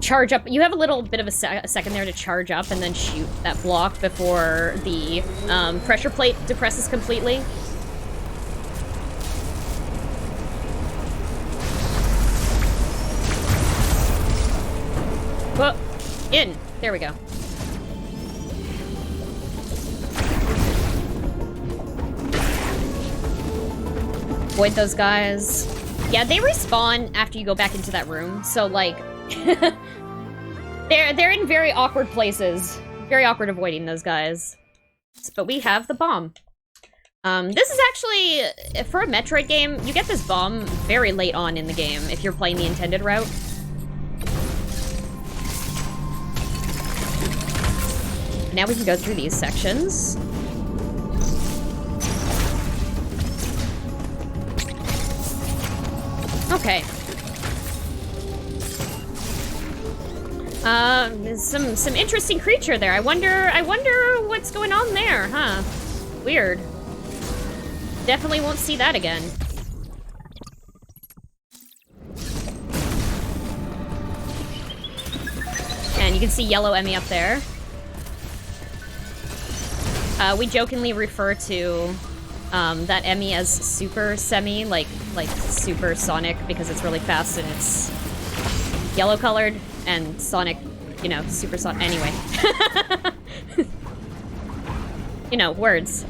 Charge up. You have a little bit of a second there to charge up and then shoot that block before the pressure plate depresses completely. Whoa. In. There we go. Avoid those guys. Yeah, they respawn after you go back into that room, so, like... they're in very awkward places. Very awkward avoiding those guys. But we have the bomb. This is actually, for a Metroid game, you get this bomb very late on in the game if you're playing the intended route. Now we can go through these sections. Okay. Some interesting creature there. I wonder what's going on there, huh? Weird. Definitely won't see that again. And you can see yellow Emmy up there. We jokingly refer to that Emmy as Super Semi, like Super Sonic, because it's really fast and it's yellow colored, and Sonic, you know, Super Sonic. Anyway. You know, words.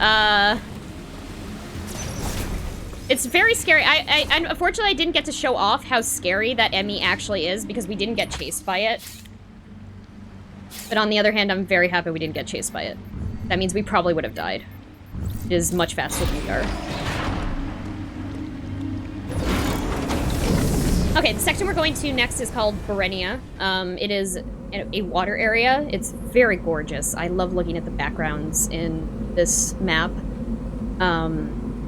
It's very scary. I unfortunately I didn't get to show off how scary that Emmy actually is because we didn't get chased by it. But on the other hand, I'm very happy we didn't get chased by it. That means we probably would have died. It is much faster than we are. Okay, the section we're going to next is called Berenia. It is a water area. It's very gorgeous. I love looking at the backgrounds in this map.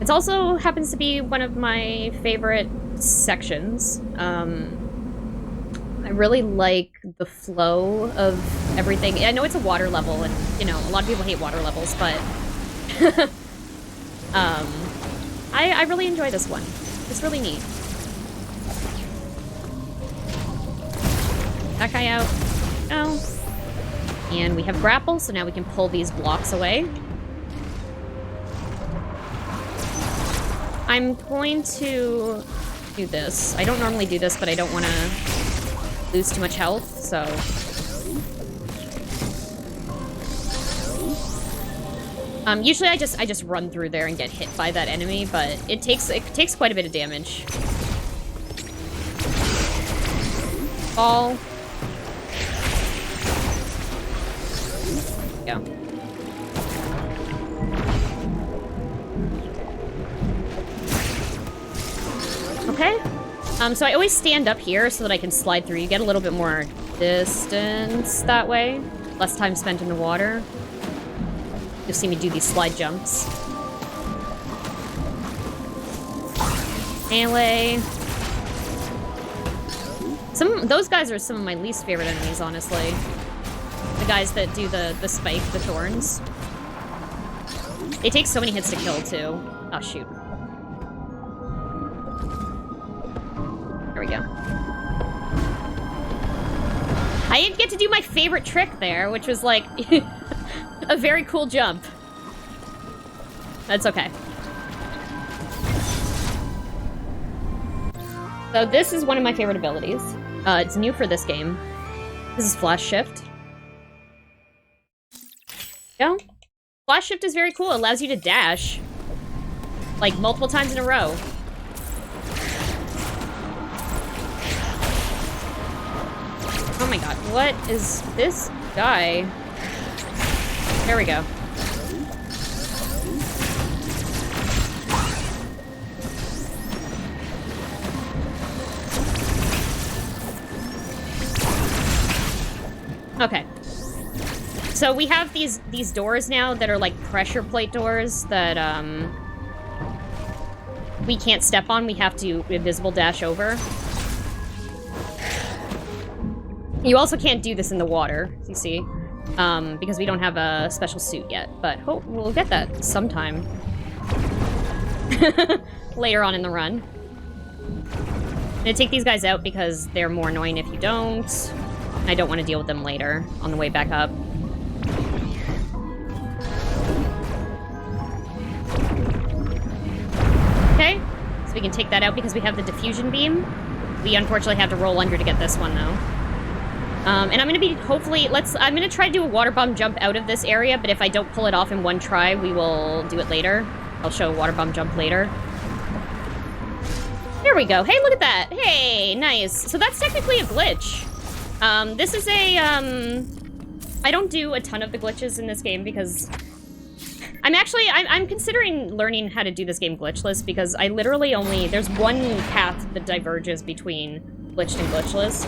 It also happens to be one of my favorite sections. I really like the flow of everything. I know it's a water level, and, you know, a lot of people hate water levels, but... I really enjoy this one. It's really neat. That guy out. No. And we have grapple, so now we can pull these blocks away. I'm going to do this. I don't normally do this, but I don't want to lose too much health, so... Usually I just run through there and get hit by that enemy, but it takes quite a bit of damage. Fall. Go. Okay. So I always stand up here so that I can slide through. You get a little bit more distance that way. Less time spent in the water. You'll see me do these slide jumps. Melee. Those guys are some of my least favorite enemies, honestly. The guys that do the spike, the thorns. They take so many hits to kill, too. Oh, shoot. There we go. I didn't get to do my favorite trick there, which was, like, a very cool jump. That's okay. So this is one of my favorite abilities. It's new for this game. This is Flash Shift. Yeah. Flash Shift is very cool. It allows you to dash. Like, multiple times in a row. Oh my god, what is this guy? There we go. Okay. So we have these doors now that are like pressure plate doors that we can't step on. We have to invisible dash over. You also can't do this in the water, as you see, because we don't have a special suit yet. But we'll get that sometime later on in the run. I'm gonna take these guys out because they're more annoying if you don't. I don't want to deal with them later on the way back up. Okay, so we can take that out because we have the Diffusion Beam. We unfortunately have to roll under to get this one, though. And I'm going to be, hopefully, I'm going to try to do a water bomb jump out of this area, but if I don't pull it off in one try, we will do it later. I'll show a water bomb jump later. There we go. Hey, look at that. Hey, nice. So that's technically a glitch. This is a, I don't do a ton of the glitches in this game because I'm considering learning how to do this game glitchless because I literally only, there's one path that diverges between glitched and glitchless.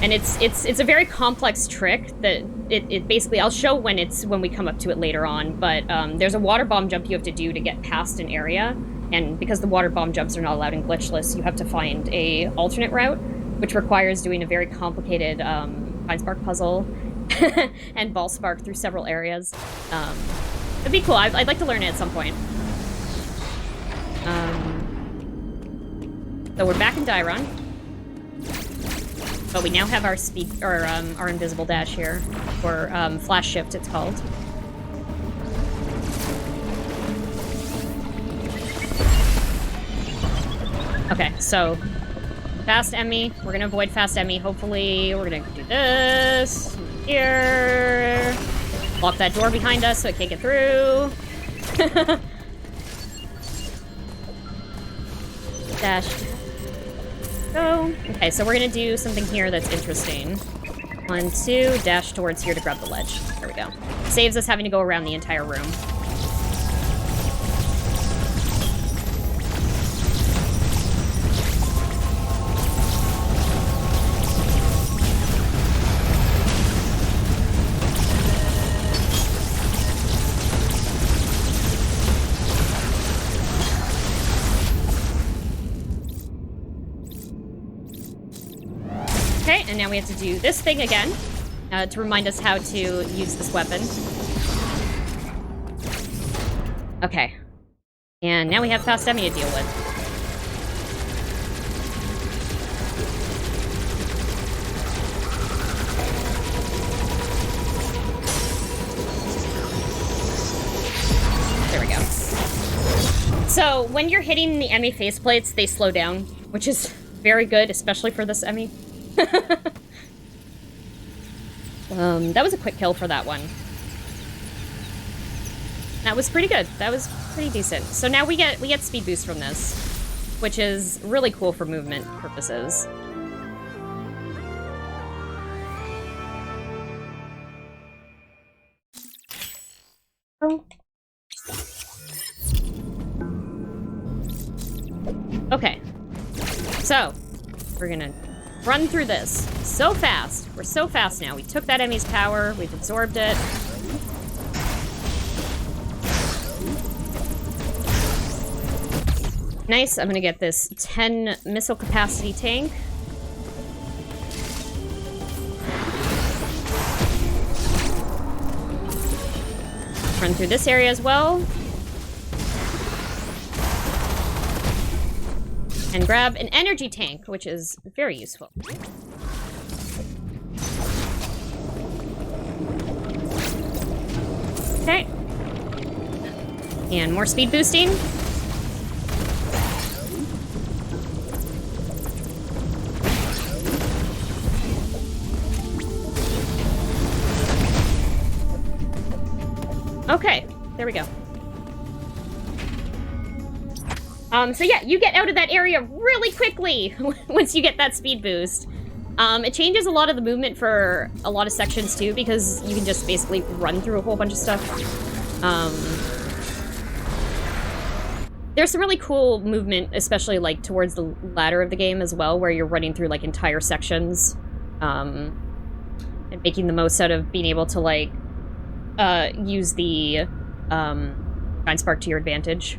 And it's a very complex trick that it basically, I'll show when we come up to it later on, but there's a water bomb jump you have to do to get past an area, and because the water bomb jumps are not allowed in glitchless, you have to find a alternate route, which requires doing a very complicated Pine Spark puzzle and ball spark through several areas. It'd be cool. I'd like to learn it at some point. So we're back in Gavoran. But we now have our our invisible dash here, or Flash Shift, it's called. Okay, so fast Emmy. We're gonna avoid fast Emmy. Hopefully, we're gonna do this here. Lock that door behind us so it can't get through. Dash. Go. Okay, so we're gonna do something here that's interesting. 1, 2, dash towards here to grab the ledge. There we go. Saves us having to go around the entire room. Okay, and now we have to do this thing again to remind us how to use this weapon. Okay. And now we have fast Emmy to deal with. There we go. So, when you're hitting the Emmy faceplates, they slow down, which is very good, especially for this Emmy. That was a quick kill for that one. That was pretty good. That was pretty decent. So now we get speed boost from this, which is really cool for movement purposes. Oh. So, we're gonna run through this so fast. We're so fast now. We took that Emmy's power. We've absorbed it. Nice. I'm gonna get this 10 missile capacity tank. Run through this area as well. And grab an energy tank, which is very useful. Okay. And more speed boosting. Okay, there we go. So yeah, you get out of that area really quickly once you get that speed boost. It changes a lot of the movement for a lot of sections too, because you can just basically run through a whole bunch of stuff. There's some really cool movement, especially like towards the latter of the game as well, where you're running through like entire sections, and making the most out of being able to like use the Shine Spark to your advantage.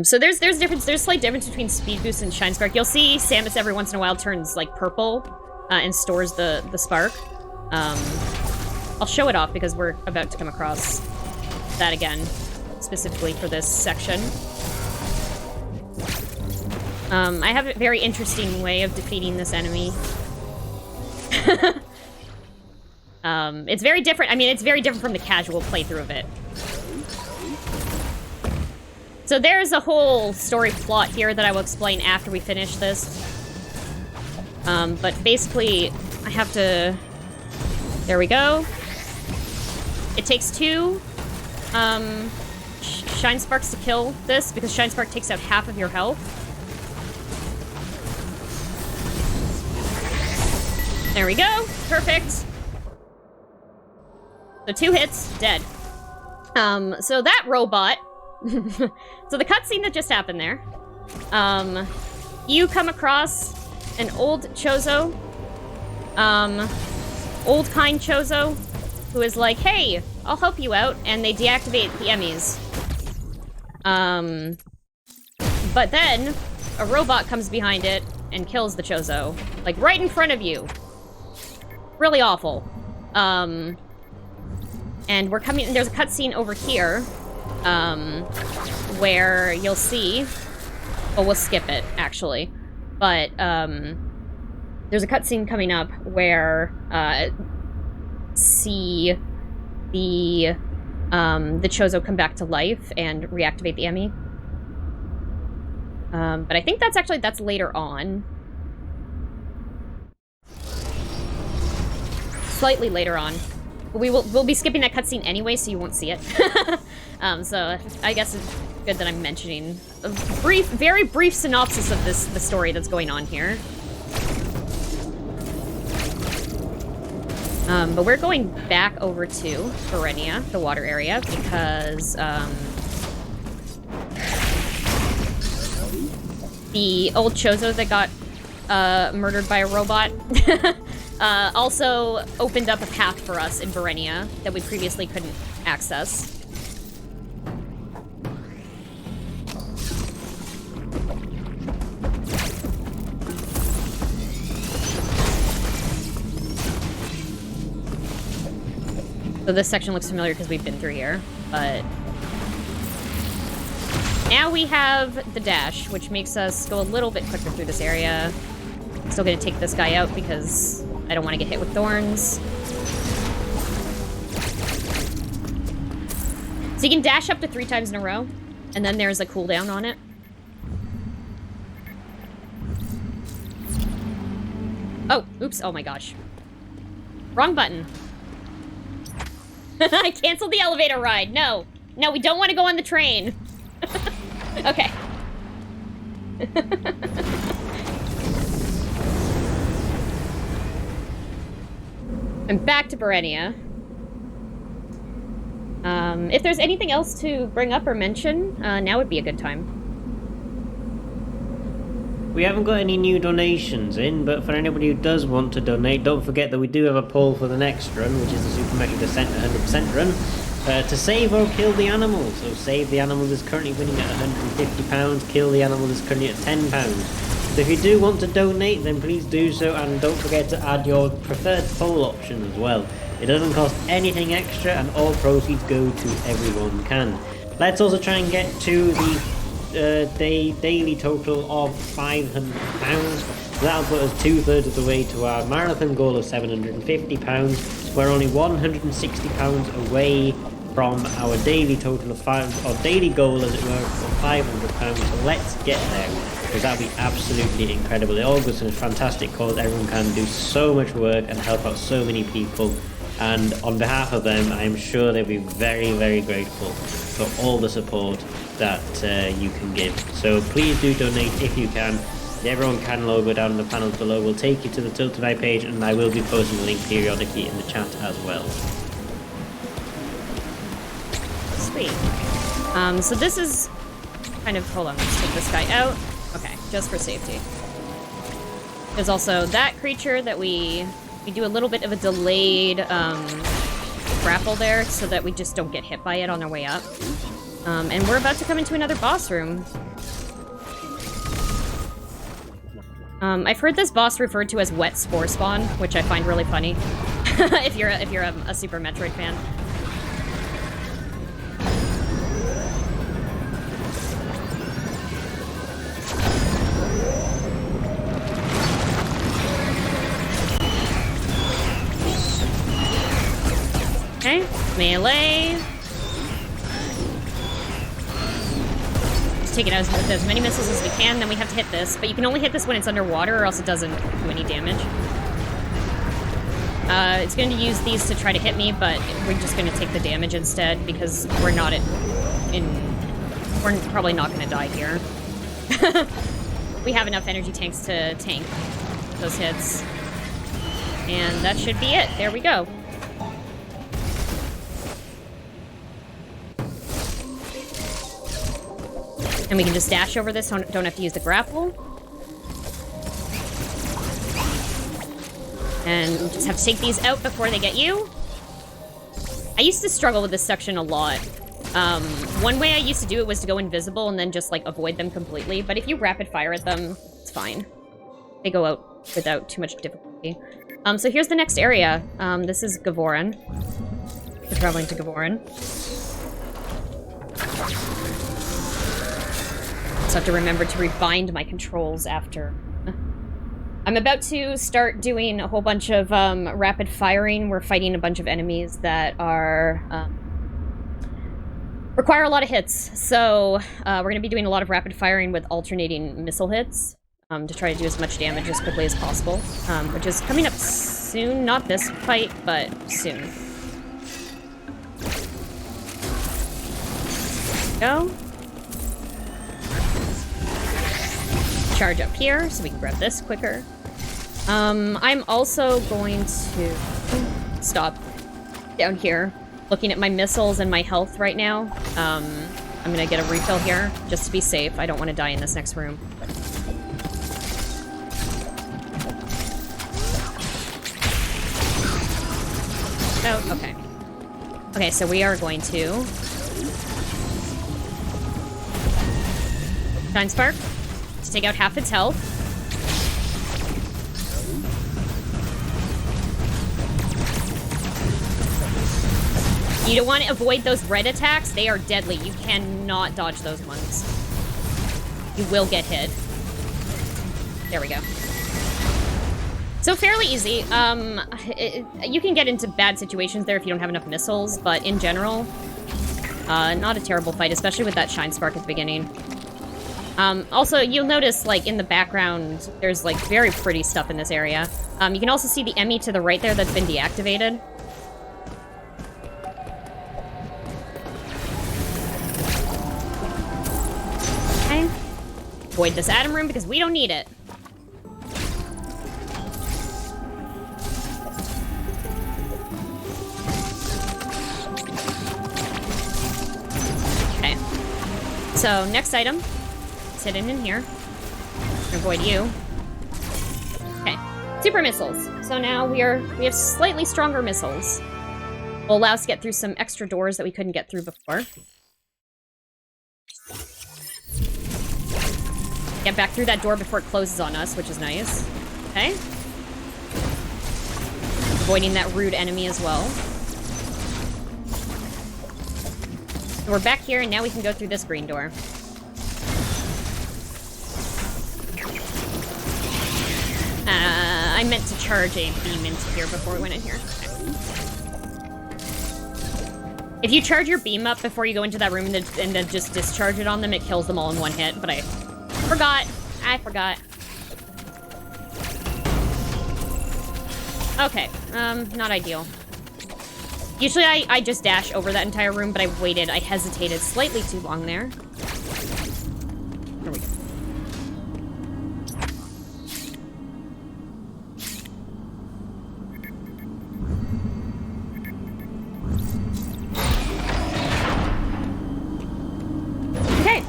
So there's slight difference between Speed Boost and Shine Spark. You'll see Samus every once in a while turns like purple and stores the spark. I'll show it off because we're about to come across that again, specifically for this section. I have a very interesting way of defeating this enemy. It's very different. I mean, it's very different from the casual playthrough of it. So there's a whole story plot here that I will explain after we finish this. But basically, I have to... There we go. It takes 2 Shine Sparks to kill this, because Shine Spark takes out half of your health. There we go. Perfect. So 2 hits, dead. So that robot... So the cutscene that just happened there, you come across an old Chozo, old kind Chozo, who is like, hey, I'll help you out, and they deactivate the Emmys. But then a robot comes behind it and kills the Chozo, like right in front of you. Really awful. And we're coming, there's a cutscene over here, where you'll see, well, we'll skip it, actually, but, there's a cutscene coming up where, see the Chozo come back to life and reactivate the Emmy. But I think that's later on. Slightly later on. We'll be skipping that cutscene anyway, so you won't see it. So I guess it's good that I'm mentioning a very brief synopsis of the story that's going on here. But we're going back over to Berenia, the water area, because the old Chozo that got murdered by a robot also opened up a path for us in Berenia that we previously couldn't access. So this section looks familiar because we've been through here, but now we have the dash, which makes us go a little bit quicker through this area. I'm still gonna take this guy out because I don't want to get hit with thorns. So you can dash up to 3 times in a row, and then there's a cooldown on it. Oh, oops, oh my gosh. Wrong button. I canceled the elevator ride. No. No, we don't want to go on the train. Okay. I'm back to Berenia. If there's anything else to bring up or mention, now would be a good time. we haven't got any new donations in, but for anybody who does want to donate, don't forget that we do have a poll for the next run, which is the Super Metroid Descent 100% run, to save or kill the animal. So save the animal is currently winning at £150, kill the animal is currently at £10. So if you do want to donate, then please do so, and don't forget to add your preferred poll option as well. It doesn't cost anything extra, and all proceeds go to EveryoneCan. Let's also try and get to the daily total of £500. That'll put us 2/3 of the way to our marathon goal of £750. We're only £160 away from our daily total of daily goal, as it were, of £500. So let's get there, because that'd be absolutely incredible. It all goes to a fantastic cause. Everyone can do so much work and help out so many people, and on behalf of them, I'm sure they'll be very, very grateful for all the support that you can give. So please do donate if you can. The EveryoneCan logo down in the panels below will take you to the Tiltify page, and I will be posting the link periodically in the chat as well. Sweet. So this is kind of, hold on, let's take this guy out. Okay, just for safety. There's also that creature that we do a little bit of a delayed grapple there, so that we just don't get hit by it on our way up. And we're about to come into another boss room. I've heard this boss referred to as wet spore spawn, which I find really funny. if you're a Super Metroid fan. Okay, melee. Just take it out with as many missiles as we can, then we have to hit this. But you can only hit this when it's underwater, or else it doesn't do any damage. It's going to use these to try to hit me, but we're just going to take the damage instead, because we're not we're probably not going to die here. We have enough energy tanks to tank those hits. And that should be it. There we go. And we can just dash over this, don't have to use the grapple. And we just have to take these out before they get you. I used to struggle with this section a lot. One way I used to do it was to go invisible and then just, like, avoid them completely. But if you rapid fire at them, it's fine. They go out without too much difficulty. So here's the next area. This is Gavoran. We're traveling to Gavoran. Just have to remember to rebind my controls after. I'm about to start doing a whole bunch of rapid firing. We're fighting a bunch of enemies that are require a lot of hits. So we're going to be doing a lot of rapid firing with alternating missile hits to try to do as much damage as quickly as possible, which is coming up soon. Not this fight, but soon. Go. Charge up here so we can grab this quicker. I'm also going to stop down here looking at my missiles and my health right now. I'm gonna get a refill here just to be safe. I don't want to die in this next room. Oh, okay. Okay, so we are going to Shine Spark to take out half its health. You don't want to avoid those red attacks. They are deadly. You cannot dodge those ones. You will get hit. There we go. So fairly easy. You can get into bad situations there if you don't have enough missiles, but in general, not a terrible fight, especially with that Shine Spark at the beginning. Also, you'll notice, like, in the background, there's, like, very pretty stuff in this area. You can also see the Emmy to the right there that's been deactivated. Okay. Avoid this Atom Room because we don't need it. Okay. So, next item. Hidden in here. Avoid you. Okay. Super missiles. So now we have slightly stronger missiles. Will allow us to get through some extra doors that we couldn't get through before. Get back through that door before it closes on us, which is nice. Okay. Avoiding that rude enemy as well. So we're back here, and now we can go through this green door. I meant to charge a beam into here before we went in here. Okay. If you charge your beam up before you go into that room and then just discharge it on them, it kills them all in one hit, but I forgot. Okay, not ideal. Usually I just dash over that entire room, but I hesitated slightly too long there. There we go. Okay.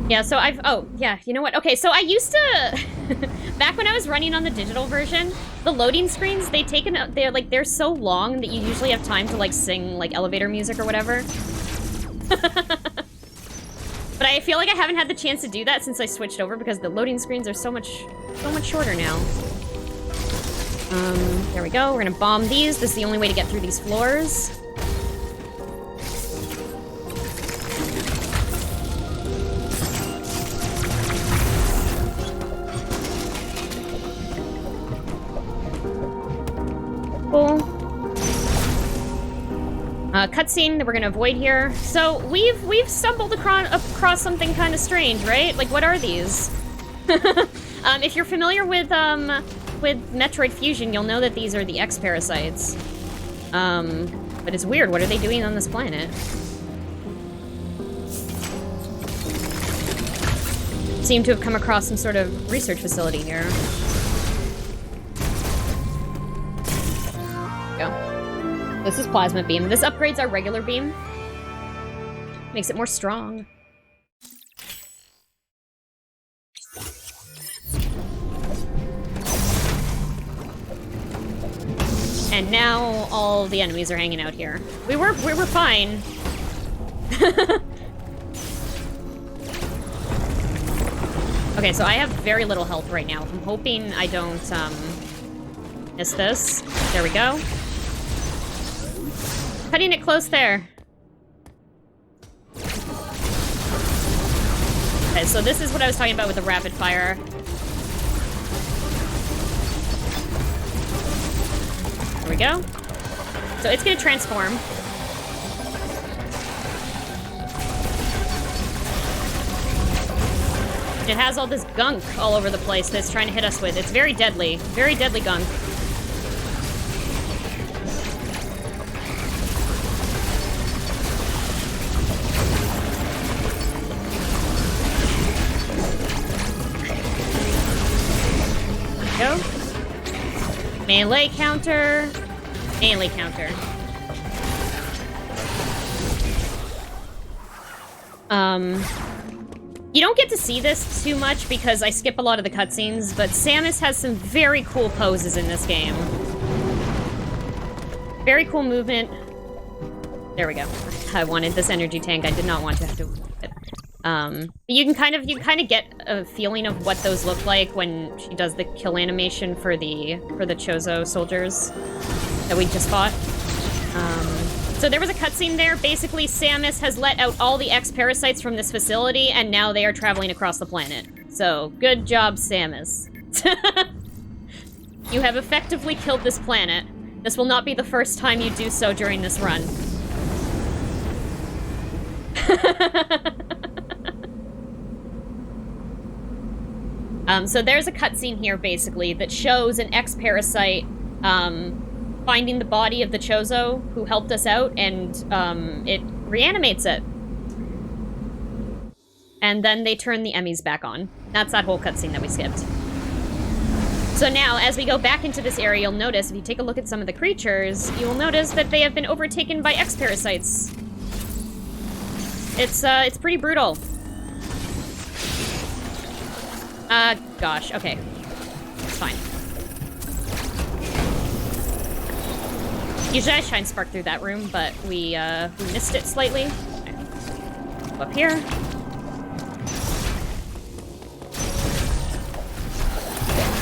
Yeah, so oh, yeah, you know what? Okay, so I used to, back when I was running on the digital version, the loading screens, they're so long that you usually have time to, like, sing, like, elevator music or whatever. But I feel like I haven't had the chance to do that since I switched over because the loading screens are so much shorter now. There we go. We're gonna bomb these. This is the only way to get through these floors. Cutscene that we're gonna avoid here. So we've stumbled across something kind of strange, right? Like, what are these? If you're familiar with Metroid Fusion, you'll know that these are the X-Parasites. But it's weird. What are they doing on this planet? Seem to have come across some sort of research facility here. Go. This is Plasma Beam. This upgrades our regular beam. Makes it more strong. And now all the enemies are hanging out here. We were fine. Okay, so I have very little health right now. I'm hoping I don't miss this. There we go. Cutting it close there. Okay, so this is what I was talking about with the rapid fire. There we go. So it's gonna transform. It has all this gunk all over the place that's trying to hit us with. It's very deadly gunk. Go. Melee counter. Melee counter. You don't get to see this too much because I skip a lot of the cutscenes, but Samus has some very cool poses in this game. Very cool movement. There we go. I wanted this energy tank. I did not want to have to... you can kind of get a feeling of what those look like when she does the kill animation for the Chozo soldiers that we just fought. So there was a cutscene there. Basically, Samus has let out all the X-Parasites from this facility, and now they are traveling across the planet. So, good job, Samus. You have effectively killed this planet. This will not be the first time you do so during this run. So there's a cutscene here, basically, that shows an X-Parasite, finding the body of the Chozo who helped us out, and, it reanimates it. And then they turn the Emmys back on. That's that whole cutscene that we skipped. So now, as we go back into this area, you'll notice, if you take a look at some of the creatures, you will notice that they have been overtaken by X-Parasites. It's pretty brutal. Gosh, okay. It's fine. Usually I shine spark through that room, but we missed it slightly. Okay. Go up here.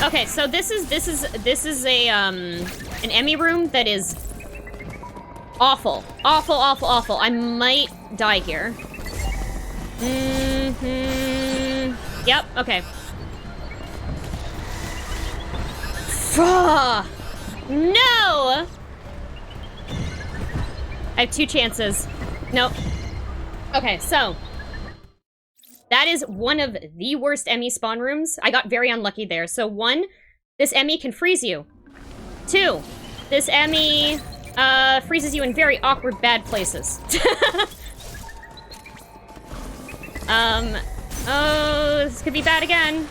Okay, so this is a an Emmy room that is awful. Awful, awful, awful. I might die here. Yep, okay. No! I have 2 chances. Nope. Okay, so that is one of the worst Emmy spawn rooms. I got very unlucky there. So 1, this Emmy can freeze you. 2, this Emmy freezes you in very awkward, bad places. Oh, this could be bad again.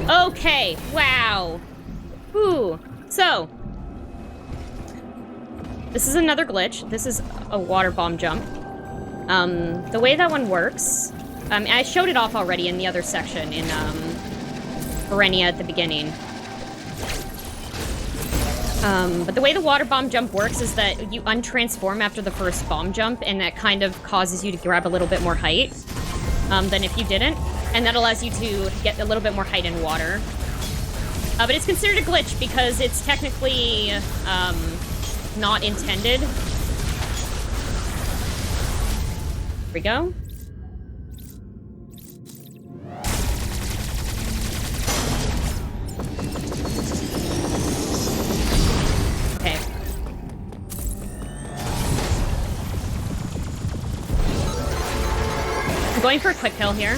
Okay, wow. Ooh, so this is another glitch. This is a water bomb jump. The way that one works, I showed it off already in the other section in Berenia at the beginning. But the way the water bomb jump works is that you untransform after the first bomb jump, and that kind of causes you to grab a little bit more height than if you didn't. And that allows you to get a little bit more height in water. But it's considered a glitch because it's technically not intended. Here we go. Okay. I'm going for a quick kill here.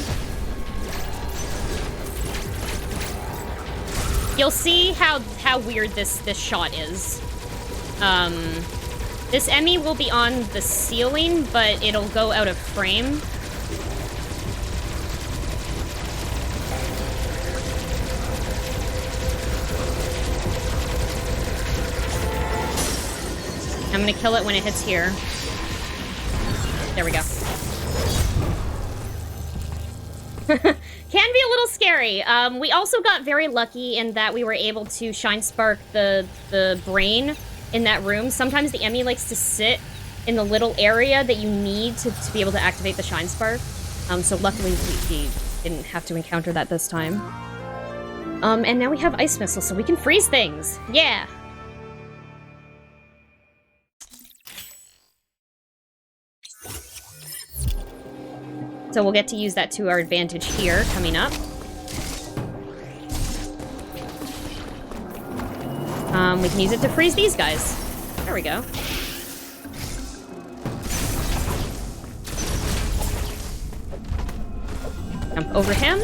You'll see how weird this shot is. This Emmy will be on the ceiling, but it'll go out of frame. I'm gonna kill it when it hits here. There we go. Can be a little scary. We also got very lucky in that we were able to shine spark the brain in that room. Sometimes the Emmy likes to sit in the little area that you need to be able to activate the shine spark. So luckily we didn't have to encounter that this time. And now we have ice missiles, so we can freeze things. Yeah. So we'll get to use that to our advantage here, coming up. We can use it to freeze these guys. There we go. Jump over him.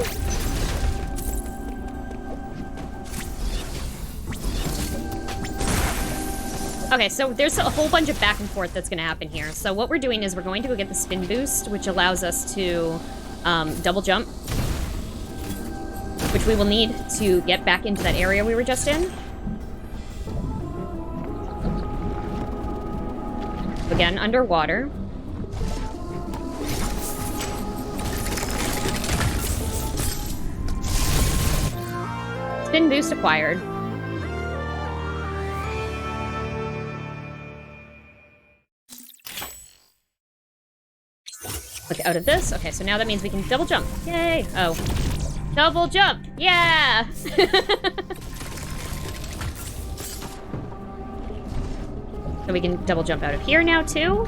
Okay, so there's a whole bunch of back and forth that's going to happen here. So what we're doing is we're going to go get the spin boost, which allows us to double jump, which we will need to get back into that area we were just in. Again, underwater. Spin boost acquired. Look out of this. Okay, so now that means we can double jump. Yay! Oh. Double jump! Yeah! So we can double jump out of here now, too.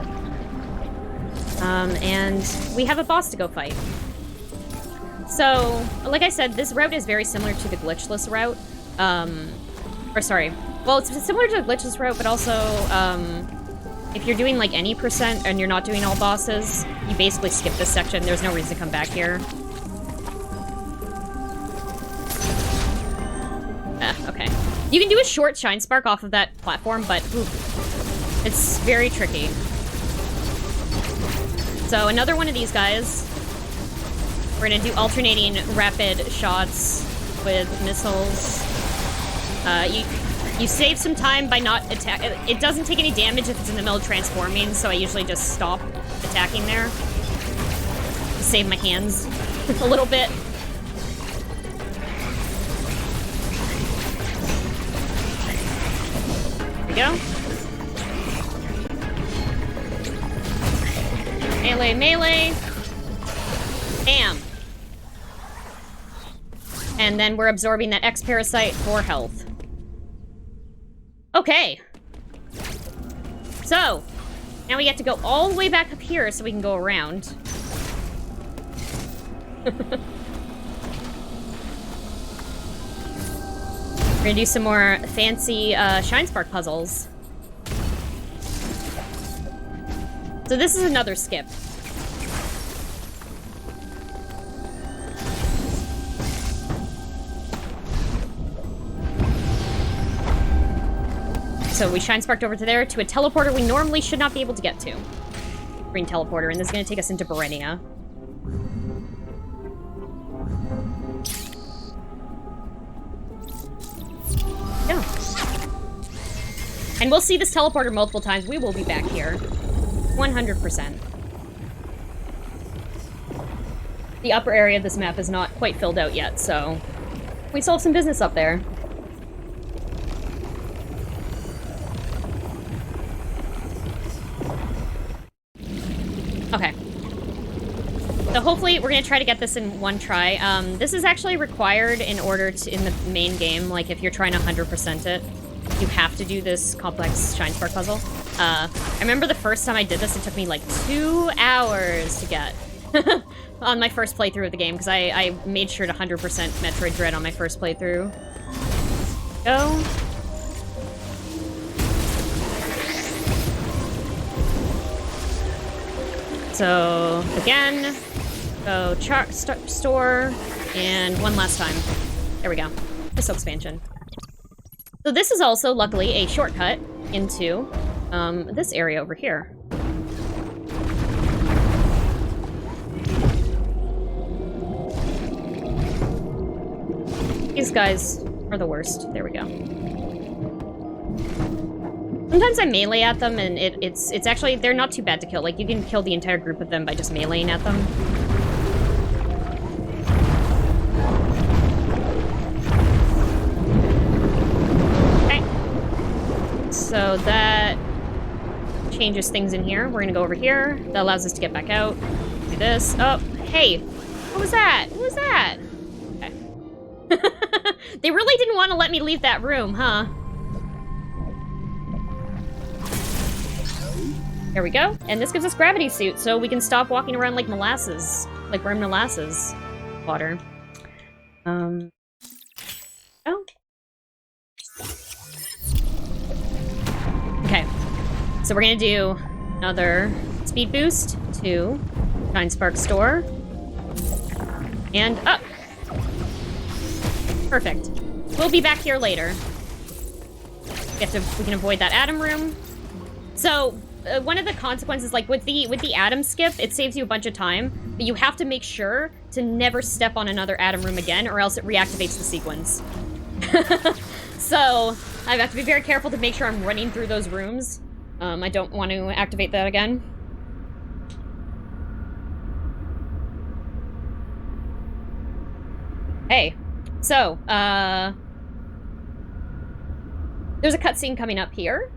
And we have a boss to go fight. So, like I said, this route is very similar to the glitchless route. Or sorry. Well, it's similar to the glitchless route, but also, if you're doing, like, any percent and you're not doing all bosses, you basically skip this section. There's no reason to come back here. Okay. You can do a short shine spark off of that platform, but... Ooh. It's very tricky. So another one of these guys. We're gonna do alternating rapid shots with missiles. You save some time by not attack. It doesn't take any damage if it's in the middle of transforming, so I usually just stop attacking there. Save my hands a little bit. There we go. Melee, melee. Bam. And then we're absorbing that X-Parasite for health. Okay. So, now we get to go all the way back up here so we can go around. We're gonna do some more fancy Shine Spark puzzles. So this is another skip. So we Shine Sparked over to there to a teleporter we normally should not be able to get to. Green teleporter, and this is gonna take us into Berenia. Yeah. And we'll see this teleporter multiple times. We will be back here. 100%. The upper area of this map is not quite filled out yet, so we still have some business up there. Okay. So hopefully we're gonna try to get this in one try. This is actually required in order to, in the main game, like if you're trying to 100% it, you have to do this complex Shine Spark puzzle. I remember the first time I did this, it took me like 2 hours to get on my first playthrough of the game, because I made sure to 100% Metroid Dread on my first playthrough. Go. So, again, go store, and one last time. There we go. Missile expansion. So this is also, luckily, a shortcut into this area over here. These guys are the worst. There we go. Sometimes I melee at them, and it's actually, they're not too bad to kill. Like, you can kill the entire group of them by just meleeing at them. Okay. So that changes things in here. We're gonna go over here. That allows us to get back out. Do this. Oh, hey! What was that? What was that? Okay. They really didn't want to let me leave that room, huh? There we go. And this gives us gravity suit, so we can stop walking around like molasses. Like we're in molasses water. Oh. Okay. So we're gonna do another speed boost to Shine Spark Store. And up. Perfect. We'll be back here later. We can avoid that Atom room. So, one of the consequences, like with the Atom skip, it saves you a bunch of time, but you have to make sure to never step on another Atom room again, or else it reactivates the sequence. So, I have to be very careful to make sure I'm running through those rooms. I don't want to activate that again. Hey. So, there's a cutscene coming up here.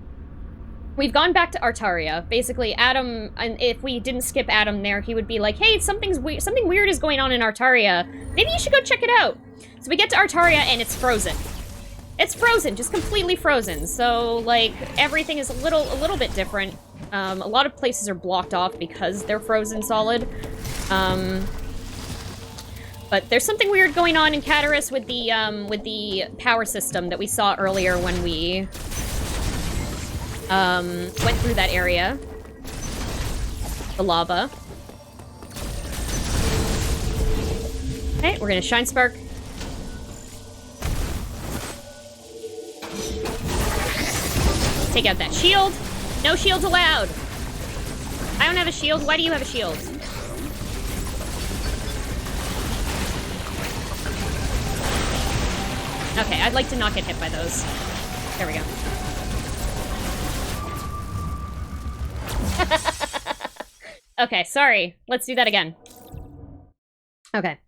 We've gone back to Artaria. Basically, Adam, and if we didn't skip Adam there, he would be like, hey, something weird is going on in Artaria. Maybe you should go check it out. So we get to Artaria, and it's frozen. It's frozen, just completely frozen. So, like, everything is a little bit different. A lot of places are blocked off because they're frozen solid. But there's something weird going on in Cataris with the power system that we saw earlier when we went through that area. The lava. Okay, we're gonna Shine Spark. Take out that shield. No shields allowed! I don't have a shield. Why do you have a shield? Okay, I'd like to not get hit by those. There we go. Okay, sorry. Let's do that again. Okay.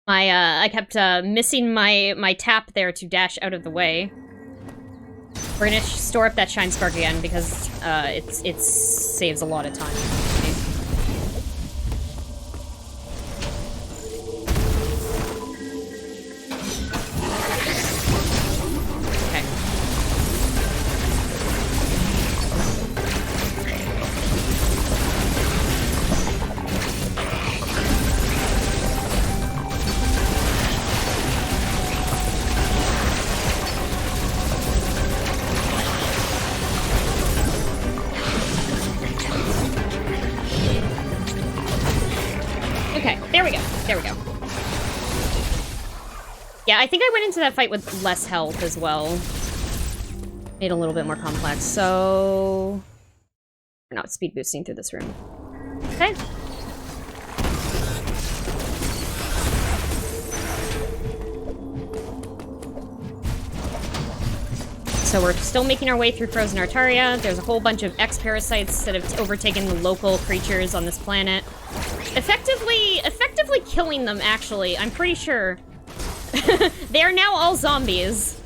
I kept missing my tap there to dash out of the way. We're gonna store up that Shine Spark again because it saves a lot of time. There we go. Yeah, I think I went into that fight with less health as well. Made it a little bit more complex, so... We're not speed boosting through this room. Okay. So we're still making our way through Frozen Artaria. There's a whole bunch of X-Parasites that have overtaken the local creatures on this planet. Effectively killing them, actually. I'm pretty sure. They are now all zombies.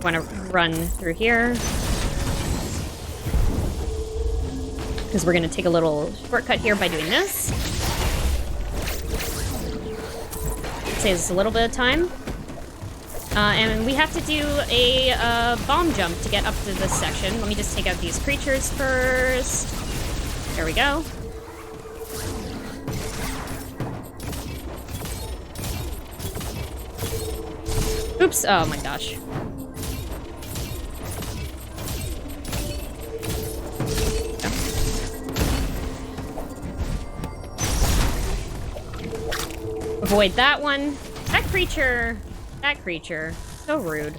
Want to run through here. Because we're going to take a little shortcut here by doing this. Saves us a little bit of time. And we have to do a bomb jump to get up to this section. Let me just take out these creatures first. There we go. Oops, oh my gosh. Avoid that one. That creature. So rude.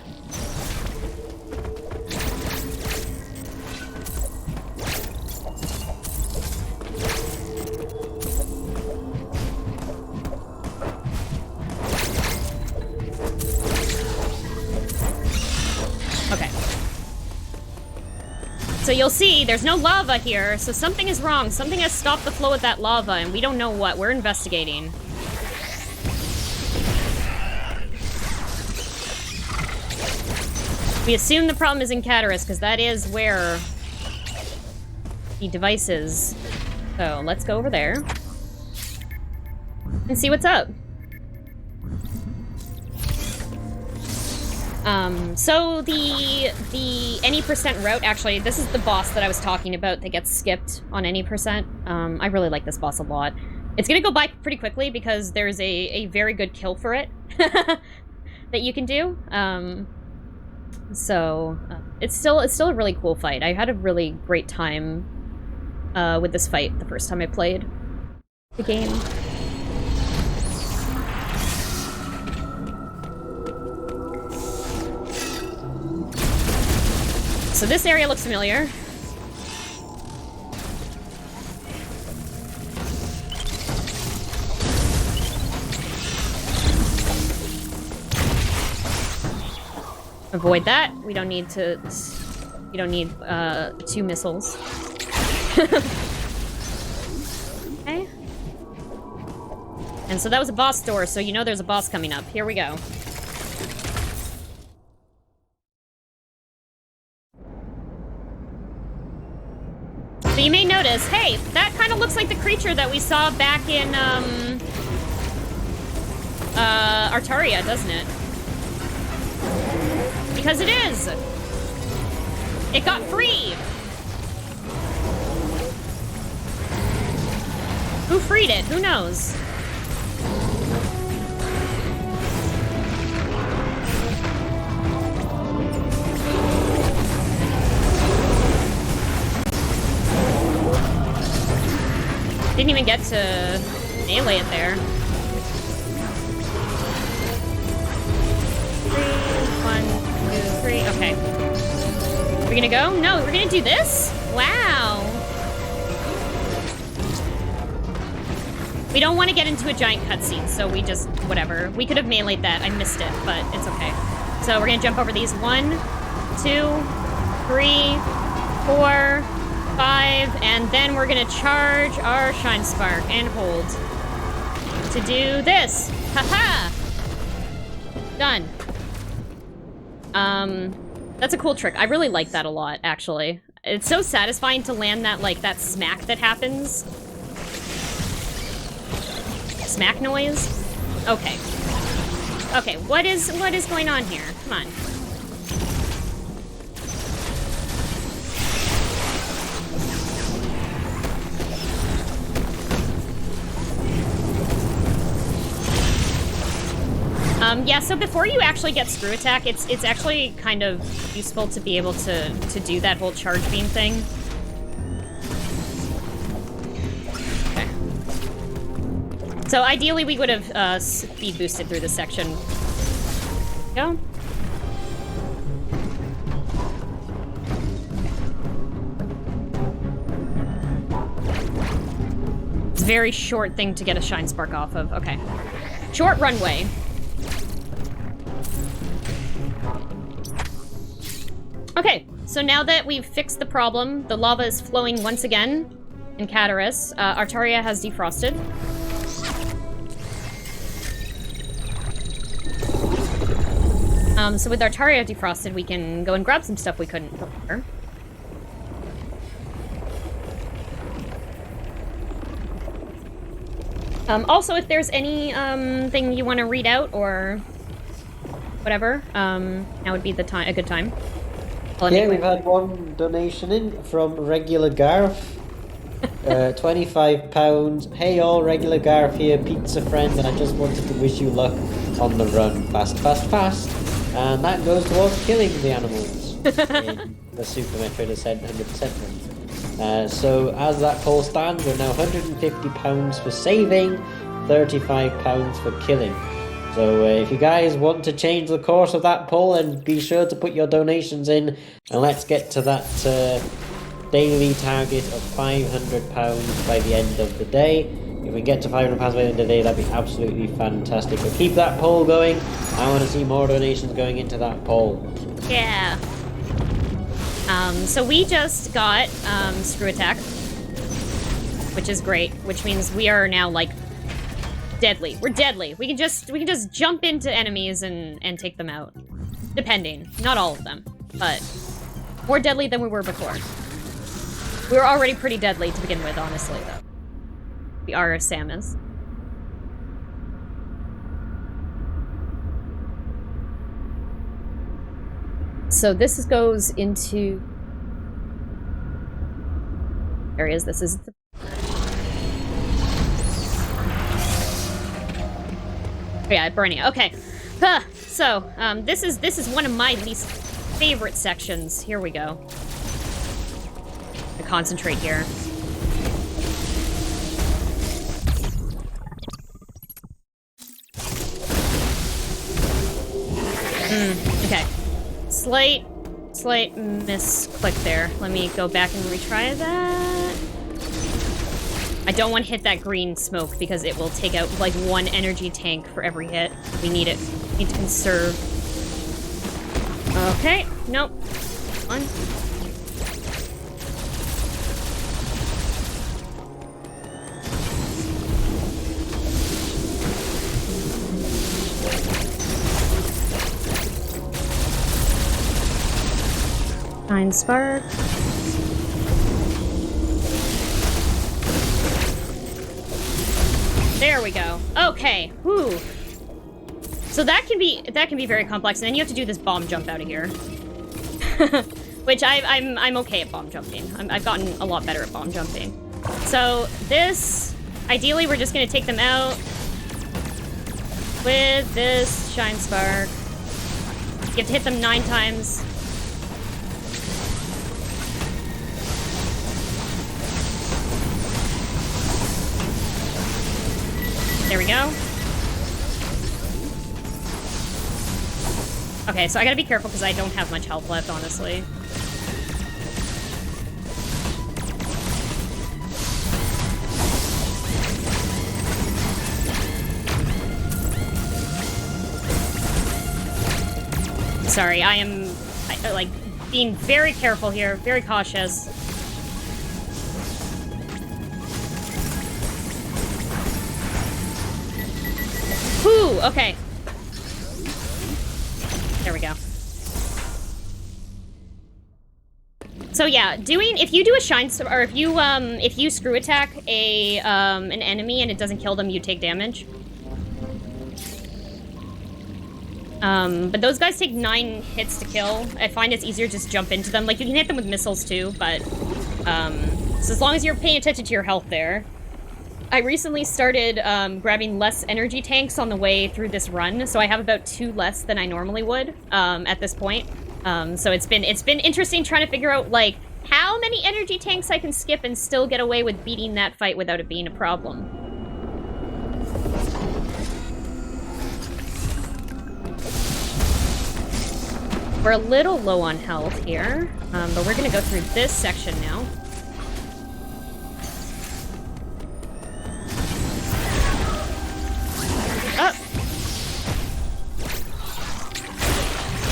Okay. So you'll see, there's no lava here, so something is wrong. Something has stopped the flow of that lava, and we don't know what. We're investigating. We assume the problem is in Cataris, because that is where the device is. So let's go over there and see what's up. So the any percent route, actually, this is the boss that I was talking about that gets skipped on any percent. I really like this boss a lot. It's gonna go by pretty quickly because there's a very good kill for it that you can do. So it's still a really cool fight. I had a really great time with this fight the first time I played the game. So this area looks familiar. Avoid that. We don't need to... You don't need, 2 missiles. Okay. And so that was a boss door, so you know there's a boss coming up. Here we go. So you may notice, hey, that kind of looks like the creature that we saw back in, Artaria, doesn't it? Because it is! It got free! Who freed it? Who knows? Didn't even get to melee it there. 3, 1, Okay. We're gonna go? No, we're gonna do this? Wow. We don't want to get into a giant cutscene, so we just, whatever. We could have meleeed that. I missed it, but it's okay. So we're gonna jump over these. 1, 2, 3, 4, 5, and then we're gonna charge our Shine Spark and hold to do this. Haha! Done. That's a cool trick. I really like that a lot, actually. It's so satisfying to land that, like, that smack that happens. Smack noise? Okay. Okay, what is going on here? Come on. Yeah, so before you actually get Screw Attack, it's actually kind of useful to be able to do that whole charge beam thing. Okay. So ideally we would have speed boosted through this section. Go. It's a very short thing to get a Shine Spark off of. Okay. Short runway. Okay, so now that we've fixed the problem, the lava is flowing once again in Cataris. Artaria has defrosted. So with Artaria defrosted, we can go and grab some stuff we couldn't before. Also, if there's any thing you want to read out or whatever, now would be the time, a good time. Well, Yeah, anyway. we've had one donation in from Regular Garth. £25. Hey all, Regular Garth here, pizza friend, and I just wanted to wish you luck on the run. Fast, fast, fast. And that goes towards killing the animals in the Super Metroid Ascent 100% run. So as that poll stands, we're now £150 for saving, £35 for killing. So if you guys want to change the course of that poll, and be sure to put your donations in, and let's get to that daily target of £500 by the end of the day. If we get to £500 by the end of the day, that'd be absolutely fantastic. But keep that poll going. I want to see more donations going into that poll. Yeah. So we just got Screw Attack, which is great, which means we are now, like, deadly. We're deadly. We can just jump into enemies and take them out. Depending. Not all of them, but more deadly than we were before. We were already pretty deadly to begin with, honestly, though. We are Samus. So this goes into areas. This is the yeah, Berenia. Okay. So, this is one of my least favorite sections. Here we go. I concentrate here. Okay. Slight misclick there. Let me go back and retry that. I don't want to hit that green smoke because it will take out like one energy tank for every hit. We need it. We need to conserve. Okay. Nope. One. Shine Spark. There we go. Okay. Whew. So that can be very complex, and then you have to do this bomb jump out of here. Which I'm okay at bomb jumping. I've gotten a lot better at bomb jumping. So this, ideally, we're just gonna take them out with this Shine Spark. You have to hit them 9 times. There we go. Okay, Okay, so I gotta be careful because I don't have much health left, honestly. Sorry, I am, like, being very careful here, very cautious. Whew, okay. There we go. So yeah, if you do a shine star, or if you screw attack an enemy and it doesn't kill them, you take damage. But those guys take 9 hits to kill. I find it's easier to just jump into them. Like, you can hit them with missiles too, but, so as long as you're paying attention to your health there. I recently started, grabbing less energy tanks on the way through this run, so I have about 2 less than I normally would, at this point. So it's been interesting trying to figure out, like, how many energy tanks I can skip and still get away with beating that fight without it being a problem. We're a little low on health here, but we're gonna go through this section now. Oh!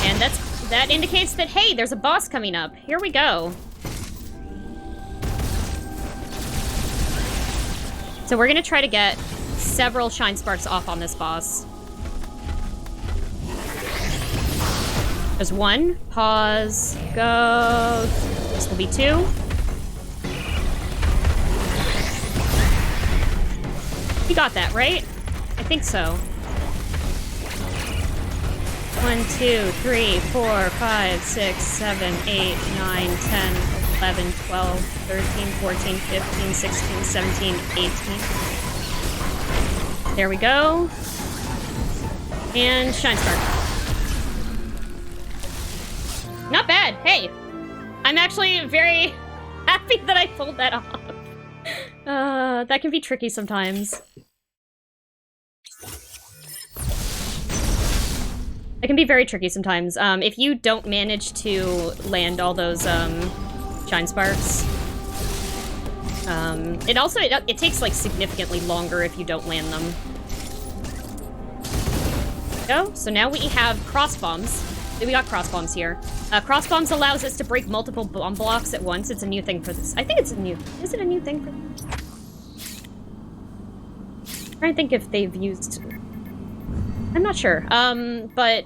And that indicates that, hey, there's a boss coming up. Here we go. So we're gonna try to get several shine sparks off on this boss. There's 1. Pause. Go. This will be 2. You got that, right? I think so. 1, 2, 3, 4, 5, 6, 7, 8, 9, 10, 11, 12, 13, 14, 15, 16, 17, 18. There we go. And shine spark. Not bad. Hey, I'm actually very happy that I pulled that off. That can be tricky sometimes. It can be very tricky sometimes. If you don't manage to land all those shine sparks, it takes like significantly longer if you don't land them. Go. So now we have cross bombs. We got cross bombs here. Cross bombs allows us to break multiple bomb blocks at once. It's a new thing for this. I think it's a new... Is it a new thing for this? I'm trying to think if they've used... I'm not sure. But...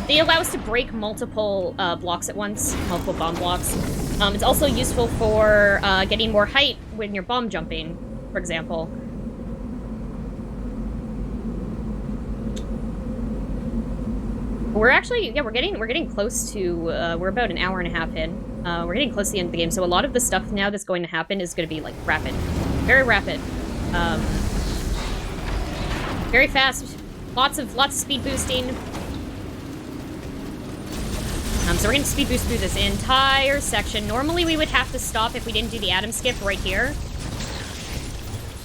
they allow us to break multiple blocks at once. Multiple bomb blocks. It's also useful for getting more height when you're bomb jumping, for example. We're actually, yeah, we're getting close to, we're about an hour and a half in. We're getting close to the end of the game, so a lot of the stuff now that's going to happen is going to be, like, rapid. Very rapid. Very fast. Lots of speed boosting. So we're going to speed boost through this entire section. Normally we would have to stop if we didn't do the atom skip right here.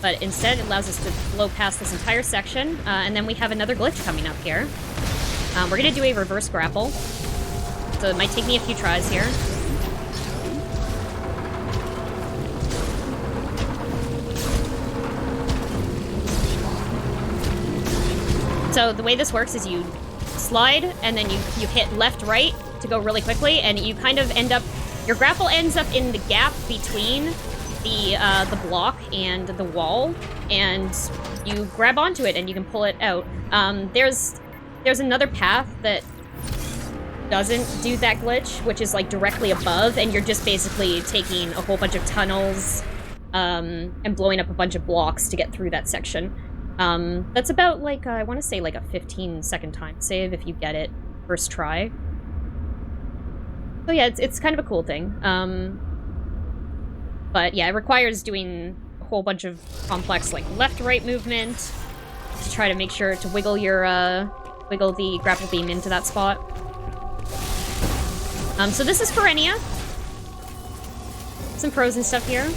But instead it allows us to blow past this entire section. And then we have another glitch coming up here. We're gonna do a reverse grapple. So it might take me a few tries here. So the way this works is you slide, and then you hit left, right to go really quickly, and you kind of end up... Your grapple ends up in the gap between the block and the wall, and you grab onto it and you can pull it out. There's another path that doesn't do that glitch, which is like directly above, and you're just basically taking a whole bunch of tunnels and blowing up a bunch of blocks to get through that section. That's about like, I want to say like a 15-second time save if you get it first try. So yeah, it's kind of a cool thing. But yeah, it requires doing a whole bunch of complex like left-right movement to try to make sure to wiggle wiggle the grapple beam into that spot. So this is Berenia. Some frozen stuff here.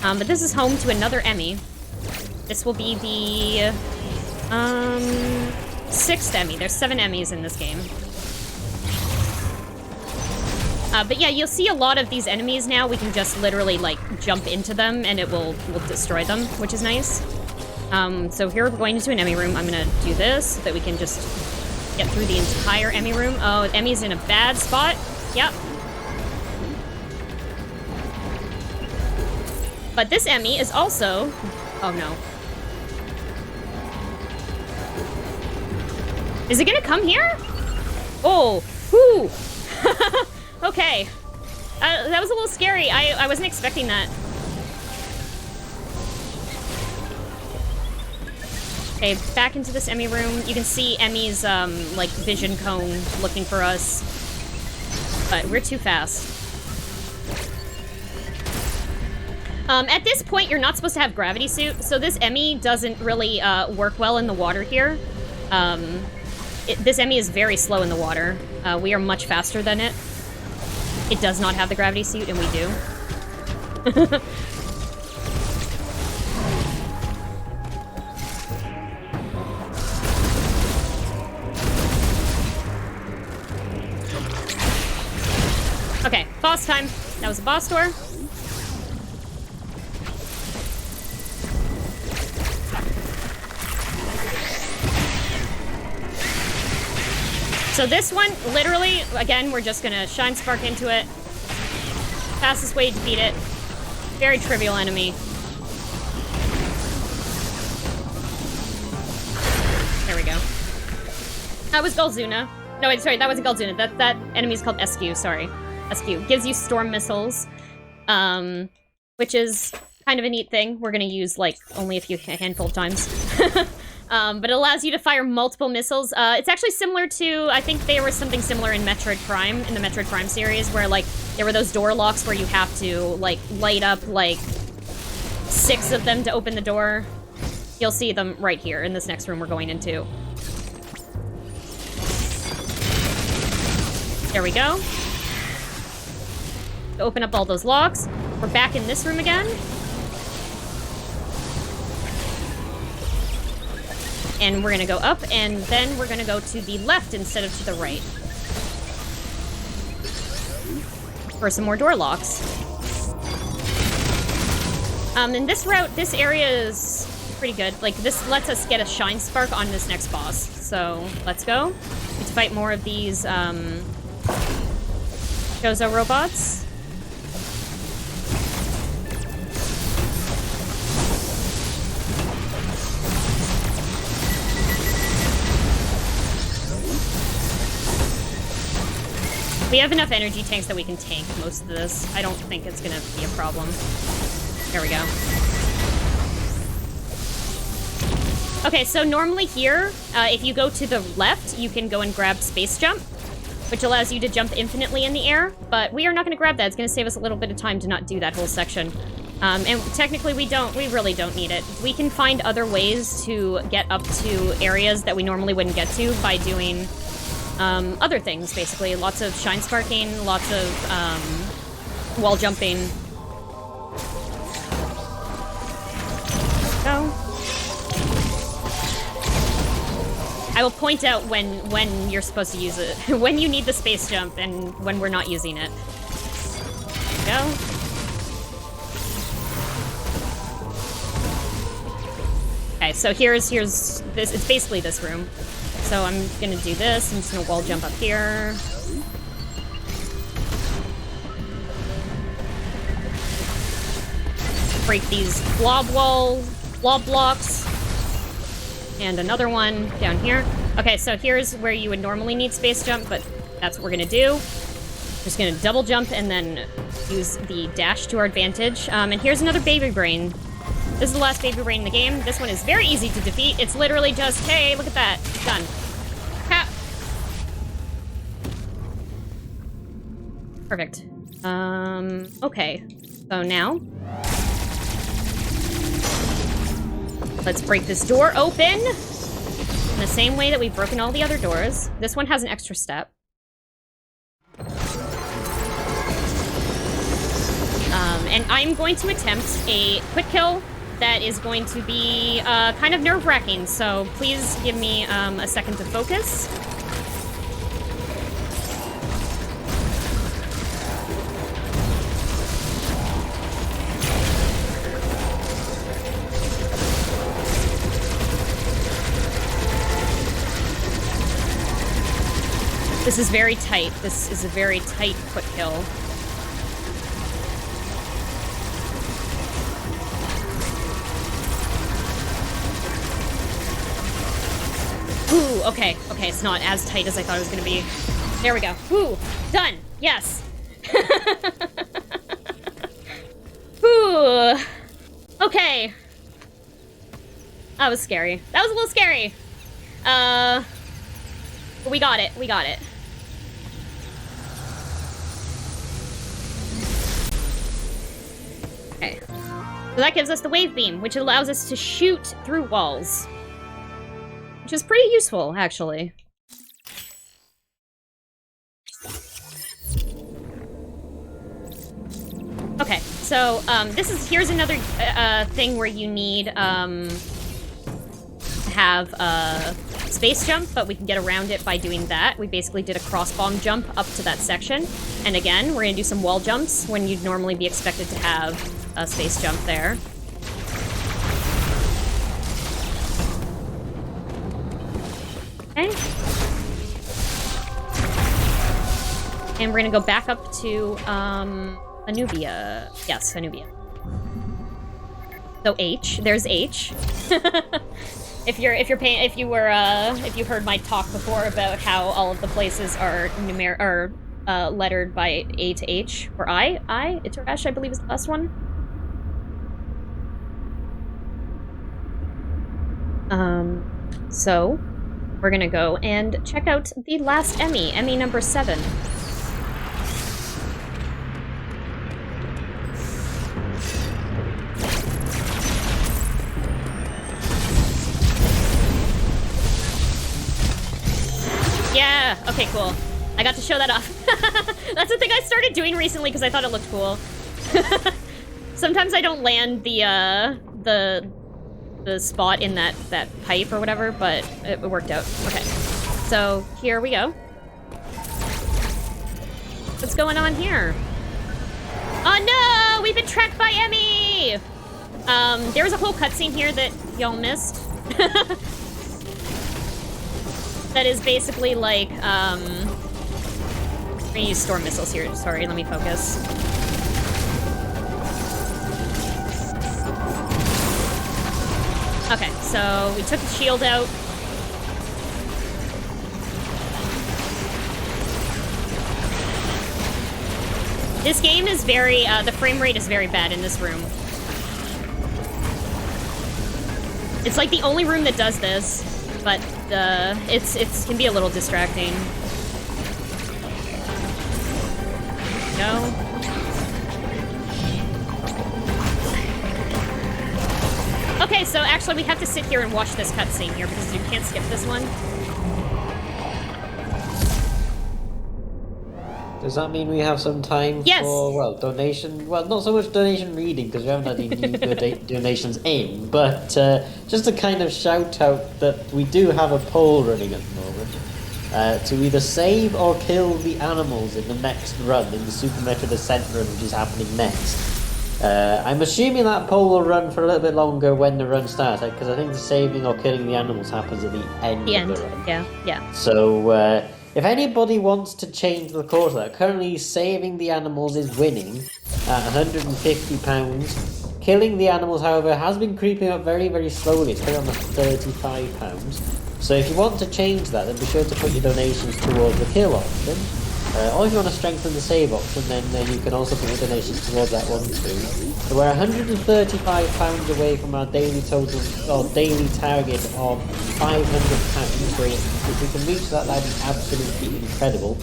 But this is home to another Emmy. This will be the Sixth Emmy. There's 7 Emmys in this game. But yeah, you'll see a lot of these enemies now. We can just literally, like, jump into them, and it will destroy them, which is nice. So here we're going into an Emmy room. I'm gonna do this so that we can just get through the entire Emmy room. Oh, Emmy's in a bad spot. Yep. But this Emmy is also... Oh, no. Is it gonna come here? Oh, whoo! Okay. That was a little scary. I wasn't expecting that. Okay, back into this Emmy room. You can see Emmy's, like, vision cone looking for us. But we're too fast. At this point, you're not supposed to have gravity suit, so this Emmy doesn't really, work well in the water here. This Emmy is very slow in the water. We are much faster than it. It does not have the gravity suit, and we do. Okay, boss time. That was a boss door. So this one, literally, again, we're just gonna Shine Spark into it. Fastest way to defeat it. Very trivial enemy. There we go. That was Galzuna. No, wait, sorry, that wasn't Galzuna. That enemy's called SQ, sorry. SQ. Gives you storm missiles, which is kind of a neat thing. We're gonna use, like, only a handful of times. But it allows you to fire multiple missiles. It's actually similar to, I think there was something similar in Metroid Prime, in the Metroid Prime series, where, like, there were those door locks where you have to, like, light up, like, 6 of them to open the door. You'll see them right here in this next room we're going into. There we go. To open up all those locks. We're back in this room again. And we're gonna go up, and then we're gonna go to the left instead of to the right. For some more door locks. And this route, this area is pretty good. Like, this lets us get a Shine Spark on this next boss. So, let's go. Let's fight more of these, Chozo robots. We have enough energy tanks that we can tank most of this. I don't think it's gonna be a problem. There we go. Okay, so normally here, if you go to the left, you can go and grab Space Jump, which allows you to jump infinitely in the air, but we are not gonna grab that. It's gonna save us a little bit of time to not do that whole section. And technically we really don't need it. We can find other ways to get up to areas that we normally wouldn't get to by doing other things, basically. Lots of Shine Sparking, lots of wall jumping. Go. I will point out when you're supposed to use it, when you need the space jump and when we're not using it. Go. Okay, so here's this. It's basically this room. So I'm gonna do this. I'm just gonna wall jump up here. Break these blob blocks. And another one down here. Okay, so here's where you would normally need space jump, but that's what we're gonna do. Just gonna double jump and then use the dash to our advantage. And here's another baby brain. This is the last baby brain in the game. This one is very easy to defeat. It's literally just, hey, look at that. Done. Ha! Perfect. Okay. So now, let's break this door open in the same way that we've broken all the other doors. This one has an extra step. And I'm going to attempt a quick kill that is going to be kind of nerve-wracking, so please give me a second to focus. This is very tight. This is a very tight quick kill. Ooh, okay. Okay, it's not as tight as I thought it was gonna be. There we go. Ooh, done. Yes. Ooh. Okay. That was scary. That was a little scary. But we got it. We got it. Okay. So that gives us the wave beam, which allows us to shoot through walls. Which is pretty useful, actually. Okay, so here's another thing where you need to have a space jump, but we can get around it by doing that. We basically did a cross-bomb jump up to that section. And again, we're gonna do some wall jumps when you'd normally be expected to have a space jump there. Okay. And we're gonna go back up to Anubia. Yes, Anubia. So H. There's H. If you heard my talk before about how all of the places are lettered by A to H or I. Iterash, I believe, is the last one. So we're gonna go and check out the last Emmy, Emmy number 7. Yeah, okay, cool. I got to show that off. That's the thing I started doing recently because I thought it looked cool. Sometimes I don't land the spot in that pipe or whatever, but it worked out. Okay, so here we go. What's going on here? Oh no! We've been tracked by Emmy! There was a whole cutscene here that y'all missed. That is basically like, I'm gonna use storm missiles here. Sorry, let me focus. Okay, so we took the shield out. This game is very, the frame rate is very bad in this room. It's like the only room that does this, but it can be a little distracting. No. Okay, so actually we have to sit here and watch this cutscene here because you can't skip this one. Does that mean we have some time for, well, donation? Well, not so much donation reading because we haven't had any new donations in, but just to kind of shout out that we do have a poll running at the moment to either save or kill the animals in the next run, in the Super Metroid Descent run, which is happening next. I'm assuming that poll will run for a little bit longer when the run starts, because I think the saving or killing the animals happens at the end of the run. Yeah. So, if anybody wants to change the course of that, currently saving the animals is winning at £150. Killing the animals, however, has been creeping up very, very slowly. It's currently on £35. So if you want to change that, then be sure to put your donations towards the kill option. Or if you want to strengthen the save option, then you can also put your donations towards that one too. So we're £135 away from our daily total, or daily target of £500. So if we can reach that, that'd be absolutely incredible.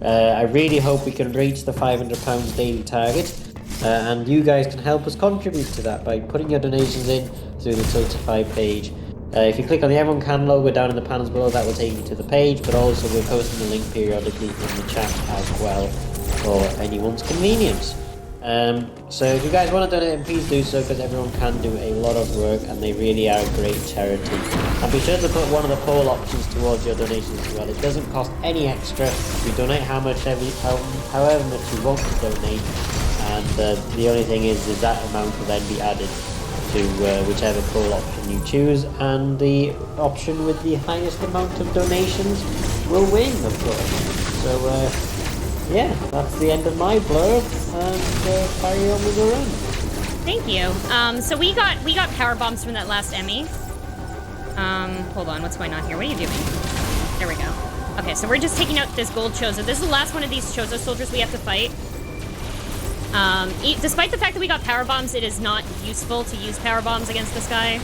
I really hope we can reach the £500 daily target. And you guys can help us contribute to that by putting your donations in through the Tiltify page. If you click on the EveryoneCan logo down in the panels below, that will take you to the page, but also we're posting the link periodically in the chat as well for anyone's convenience. So if you guys want to donate, please do so, because everyone can do a lot of work and they really are a great charity. And be sure to put one of the poll options towards your donations as well. It doesn't cost any extra. You donate however much you want to donate, and the only thing is that amount will then be added to whichever poll option you choose, and the option with the highest amount of donations will win, of course. So yeah, that's the end of my blurb, and carry on with the run. Thank you. So we got power bombs from that last Emmy. Hold on, what's going on here? What are you doing? There we go. Okay, so we're just taking out this gold Chozo. This is the last one of these Chozo soldiers we have to fight. Despite the fact that we got power bombs, it is not useful to use power bombs against this guy.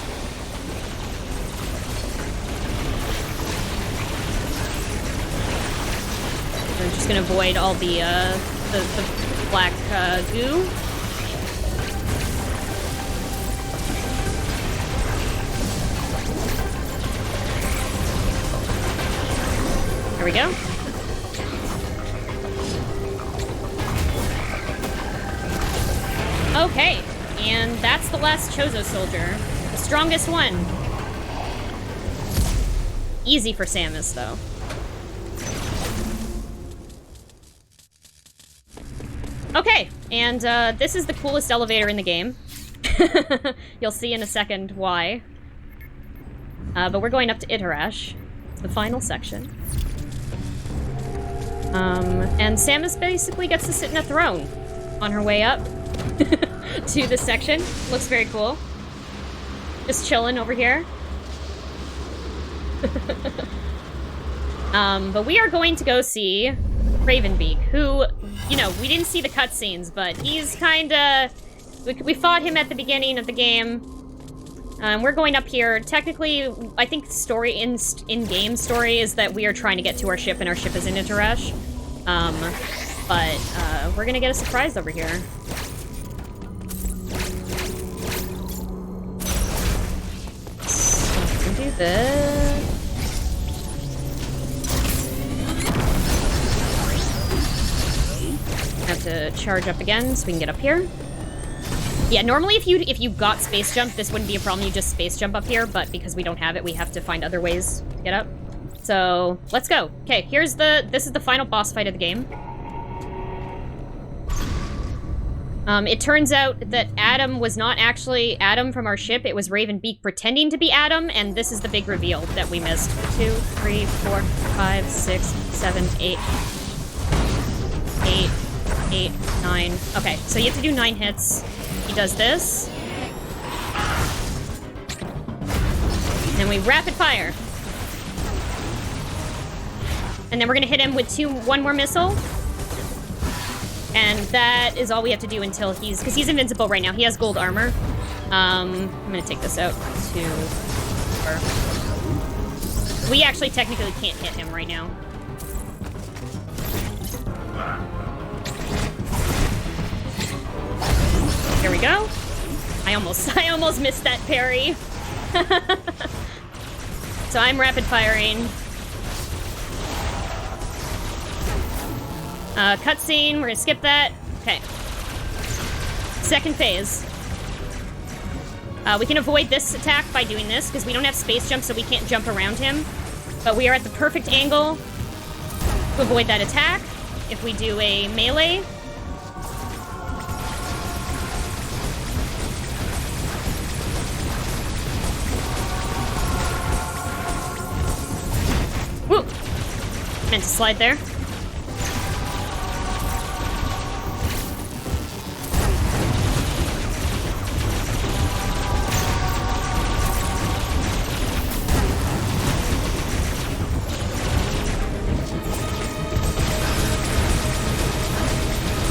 We're just gonna avoid all the black goo. There we go. Okay, and that's the last Chozo soldier. The strongest one. Easy for Samus, though. Okay, and this is the coolest elevator in the game. You'll see in a second why. But we're going up to Itarash. It's the final section. And Samus basically gets to sit in a throne on her way up to this section. Looks very cool. Just chilling over here. But we are going to go see Ravenbeak, who, you know, we didn't see the cutscenes, but he's kinda... We fought him at the beginning of the game. We're going up here. Technically, I think story in-game story is that we are trying to get to our ship, and our ship is in Itarash. But we're gonna get a surprise over here. So I'm gonna do this. Have to charge up again so we can get up here. Yeah, normally if you got space jump, this wouldn't be a problem. You just space jump up here, but because we don't have it, we have to find other ways to get up. So let's go. Okay, this is the final boss fight of the game. It turns out that Adam was not actually Adam from our ship. It was Ravenbeak pretending to be Adam, and this is the big reveal that we missed. 2, 3, 4, 5, 6, 7, 8. 8, 9. Okay, so you have to do 9 hits. He does this. Then we rapid fire. And then we're gonna hit him with one more missile. And that is all we have to do until because he's invincible right now. He has gold armor. I'm gonna take this out to... We actually technically can't hit him right now. Here we go. I almost missed that parry. So I'm rapid firing. Cutscene, we're gonna skip that. Okay. Second phase. We can avoid this attack by doing this, because we don't have space jump, so we can't jump around him. But we are at the perfect angle to avoid that attack if we do a melee. Woo! Meant to slide there.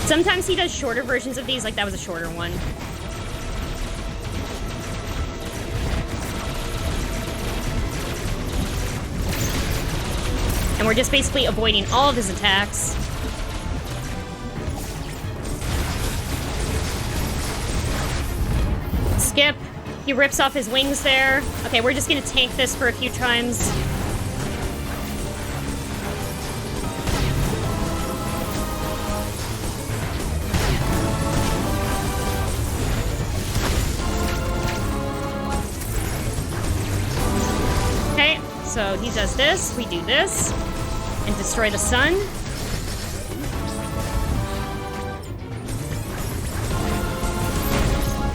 Sometimes he does shorter versions of these, like that was a shorter one. And we're just basically avoiding all of his attacks. Skip. He rips off his wings there. Okay, we're just gonna tank this for a few times. So he does this, we do this, and destroy the sun.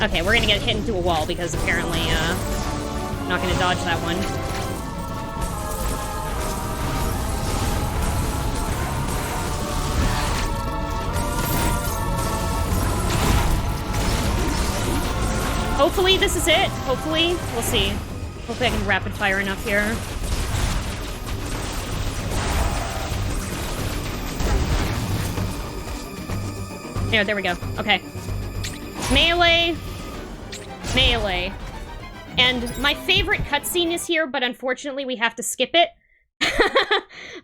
Okay, we're gonna get hit into a wall because apparently, I'm not gonna dodge that one. Hopefully this is it. Hopefully. We'll see. Hopefully I can rapid fire enough here. There we go. Okay. Melee. Melee. And my favorite cutscene is here, but unfortunately we have to skip it.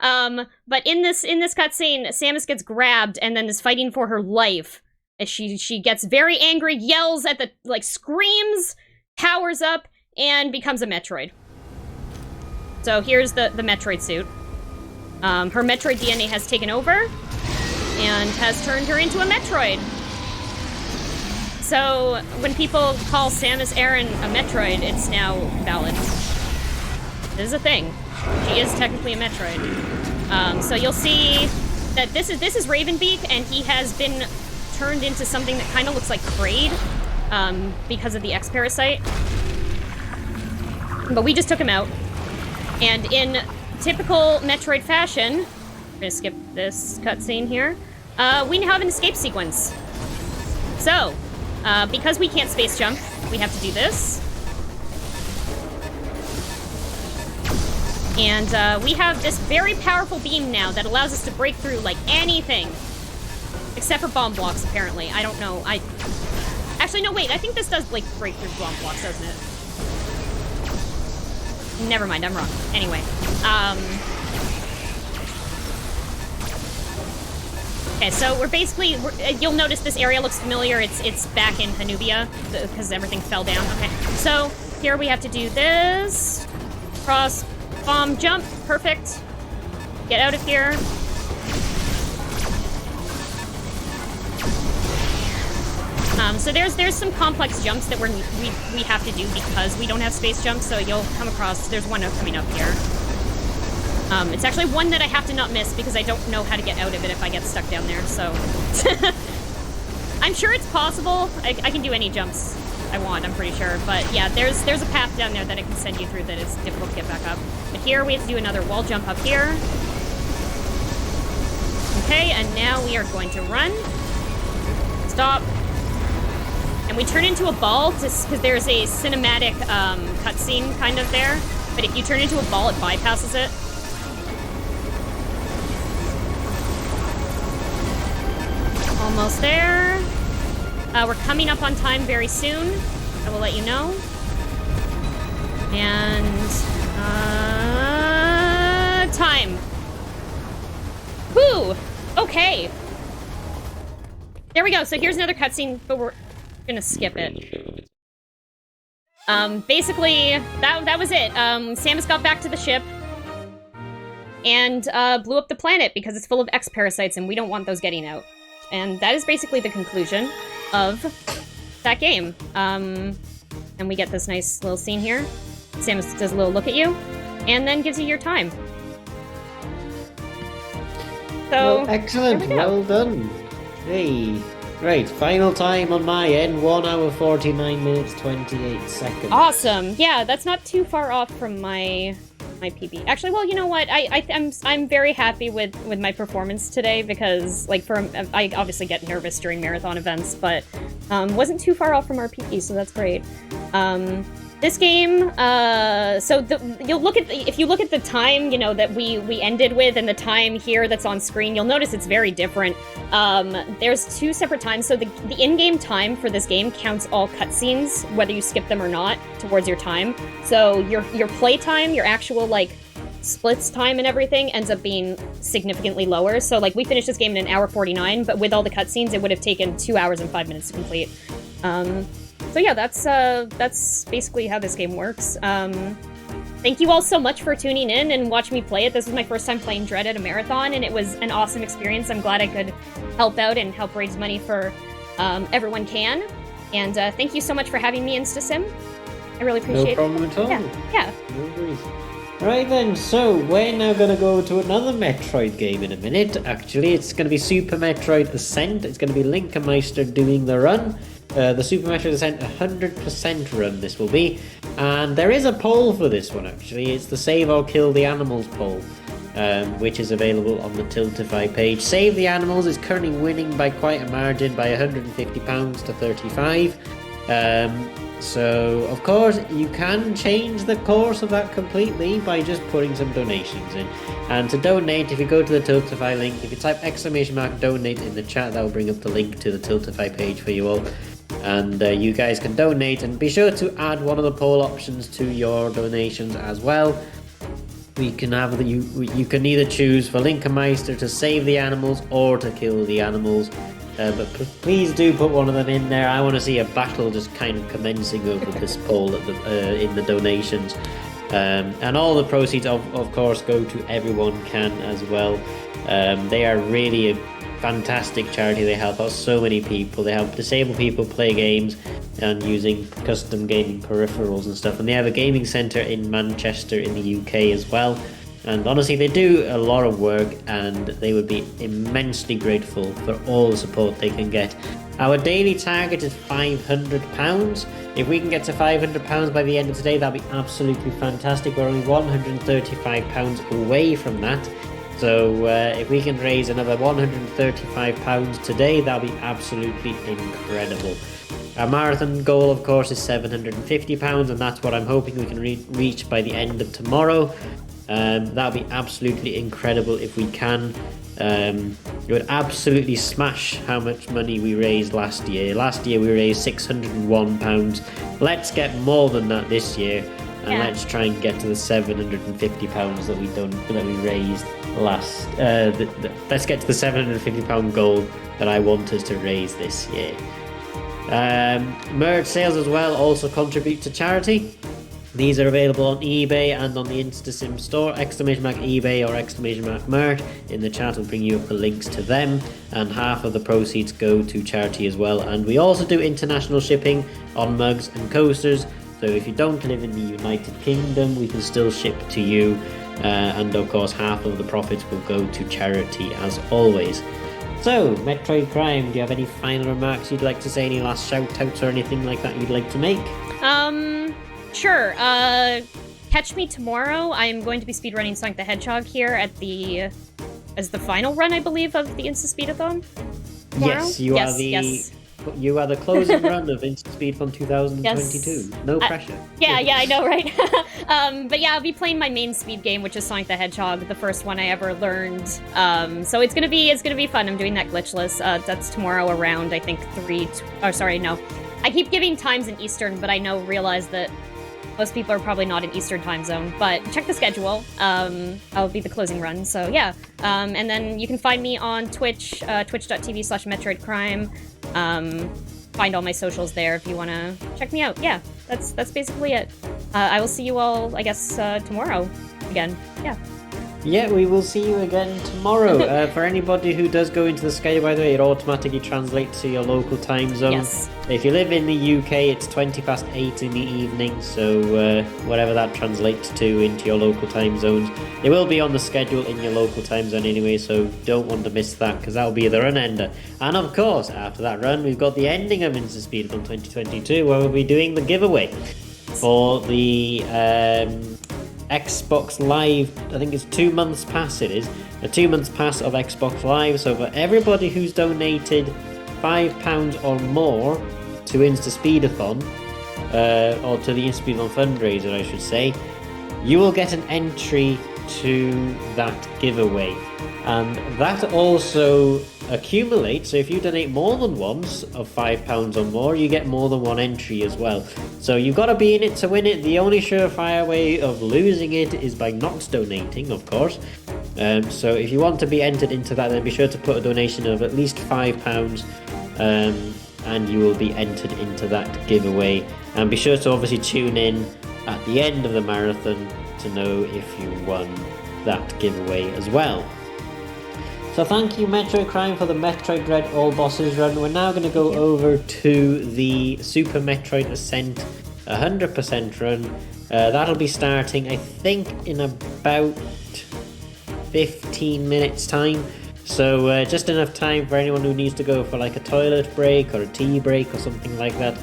But in this cutscene, Samus gets grabbed and then is fighting for her life. As she gets very angry, yells at the, like, screams, powers up, and becomes a Metroid. So here's the Metroid suit. Her Metroid DNA has taken over, and has turned her into a Metroid. So when people call Samus Aran a Metroid, it's now valid. This is a thing. She is technically a Metroid. So you'll see that this is Ravenbeak, and he has been turned into something that kind of looks like Kraid, because of the X-Parasite. But we just took him out. And in typical Metroid fashion, I'm gonna skip this cutscene here, we have an escape sequence. So, because we can't space jump, we have to do this. And we have this very powerful beam now that allows us to break through, like, anything. Except for bomb blocks, apparently. I don't know. Actually, no, wait. I think this does, like, break through bomb blocks, doesn't it? Never mind. I'm wrong. Anyway. Okay, so we're basically... you'll notice this area looks familiar. It's back in Hanubia, because everything fell down. Okay, so here we have to do this. Cross, bomb, jump. Perfect. Get out of here. So there's some complex jumps that we have to do because we don't have space jumps, so you'll come across... There's one coming up here. It's actually one that I have to not miss because I don't know how to get out of it if I get stuck down there, so... I'm sure it's possible. I can do any jumps I want, I'm pretty sure. But yeah, there's a path down there that I can send you through that is difficult to get back up. But here we have to do another wall jump up here. Okay, and now we are going to run. Stop. And we turn into a ball, because there's a cinematic cutscene kind of there. But if you turn into a ball, it bypasses it. Almost there. We're coming up on time very soon. I will let you know. And... time. Whew! Okay. There we go. So here's another cutscene, but we're gonna skip it. Basically, that was it. Samus got back to the ship and blew up the planet because it's full of X-Parasites and we don't want those getting out. And that is basically the conclusion of that game. And we get this nice little scene here. Samus does a little look at you and then gives you your time. So, well, excellent. Well done. Hey. Right, final time on my end, 1 hour 49 minutes 28 seconds. Awesome. Yeah, that's not too far off from my PB. Actually, well, you know what? I'm very happy with my performance today because, like, I obviously get nervous during marathon events, but wasn't too far off from our PB, so that's great. This game, you'll look at if you look at the time, you know, that we ended with and the time here that's on screen, you'll notice it's very different. There's 2 separate times, so the in-game time for this game counts all cutscenes, whether you skip them or not, towards your time. So your play time, your actual, like, splits time and everything ends up being significantly lower. So, like, we finished this game in 1 hour 49, but with all the cutscenes, it would have taken 2 hours and 5 minutes to complete. So yeah, that's basically how this game works. Thank you all so much for tuning in and watching me play it. This was my first time playing Dread at a marathon, and it was an awesome experience. I'm glad I could help out and help raise money for EveryoneCan. And thank you so much for having me, InstaSim. I really appreciate it. No problem at all. Yeah. No worries. Right then, so we're now going to go to another Metroid game in a minute. Actually, it's going to be Super Metroid Ascent. It's going to be Linkermeister doing the run. The Super Metroid Ascent 100% run this will be. And there is a poll for this one, actually. It's the Save or Kill the Animals poll, which is available on the Tiltify page. Save the Animals is currently winning by quite a margin, by £150 to 35. So, of course, you can change the course of that completely by just putting some donations in. And to donate, if you go to the Tiltify link, if you type !donate in the chat, that will bring up the link to the Tiltify page for you all. And you guys can donate, and be sure to add one of the poll options to your donations as well. We can have you can either choose for Linkermeister to save the animals or to kill the animals. But please do put one of them in there. I want to see a battle just kind of commencing over this poll in the donations. And all the proceeds, of course, go to EveryoneCan as well. They are really a fantastic charity. They help out so many people. They help disabled people play games and using custom gaming peripherals and stuff. And they have a gaming centre in Manchester in the UK as well. And honestly, they do a lot of work, and they would be immensely grateful for all the support they can get. Our daily target is £500. If we can get to £500 by the end of today, that'll be absolutely fantastic. We're only £135 away from that. So if we can raise another £135 today, that'll be absolutely incredible. Our marathon goal, of course, is £750, and that's what I'm hoping we can reach by the end of tomorrow. That would be absolutely incredible if we can. It would absolutely smash how much money we raised last year. Last year we raised £601. Let's get more than that this year, and let's try and get to the £750 that we raised last. Let's get to the £750 goal that I want us to raise this year. Merch sales as well also contribute to charity. These are available on eBay and on the InstaSim store. ! eBay or !merch in the chat will bring you up the links to them, and half of the proceeds go to charity as well. And we also do international shipping on mugs and coasters, so if you don't live in the United Kingdom, we can still ship to you, and of course half of the profits will go to charity as always. So, Metroid Crime, do you have any final remarks you'd like to say, any last shout outs or anything like that you'd like to make? Sure. Catch me tomorrow. I'm going to be speedrunning Sonic the Hedgehog here as the final run, I believe, of the InstaSpeedathon. Yes, you are the closing run of InstaSpeedathon 2022. Yes. No pressure. Yeah, I know, right? But yeah, I'll be playing my main speed game, which is Sonic the Hedgehog, the first one I ever learned. So it's gonna be fun. I'm doing that glitchless. That's tomorrow around, I think, 3. Oh, sorry, no. I keep giving times in Eastern, but I realize that most people are probably not in Eastern time zone, but check the schedule. I'll be the closing run, so yeah. And then you can find me on Twitch, twitch.tv/metroidcrime. Find all my socials there if you want to check me out. Yeah, that's basically it. I will see you all, I guess, tomorrow again. Yeah. Yeah, we will see you again tomorrow. For anybody who does go into the schedule, by the way, it automatically translates to your local time zone. Yes. If you live in the UK, it's 8:20 in the evening, so whatever that translates to into your local time zones. It will be on the schedule in your local time zone anyway, so don't want to miss that, because that'll be the run ender. And of course, after that run, we've got the ending of InstaSpeedathon 2022, where we'll be doing the giveaway for the Xbox Live. I think it's 2 months pass. It is a 2 months pass of Xbox Live. So for everybody who's donated £5 or more to InstaSpeedathon, or to the InstaSpeedathon fundraiser, I should say, you will get an entry to that giveaway, and that also accumulates. So if you donate more than once of £5 or more, you get more than one entry as well. So you've got to be in it to win it. The only surefire way of losing it is by not donating, of course. So if you want to be entered into that, then be sure to put a donation of at least £5, and you will be entered into that giveaway. And be sure to obviously tune in at the end of the marathon to know if you won that giveaway as well. So thank you, Metroid Crime, for the Metroid Dread All Bosses run. We're now going to go over to the Super Metroid Ascent 100% run. That'll be starting, I think, in about 15 minutes time. So just enough time for anyone who needs to go for like a toilet break or a tea break or something like that.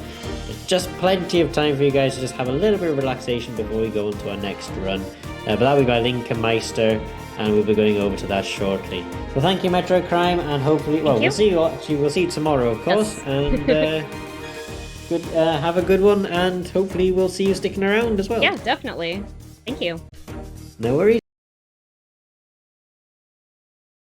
Just plenty of time for you guys to just have a little bit of relaxation before we go into our next run. But that'll be by Linkenmeister, and we'll be going over to that shortly. So thank you, Metroidcrime, and hopefully, well, we'll see you tomorrow, of course. Yes. And good, have a good one, and hopefully we'll see you sticking around as well. Yeah, definitely. Thank you. No worries.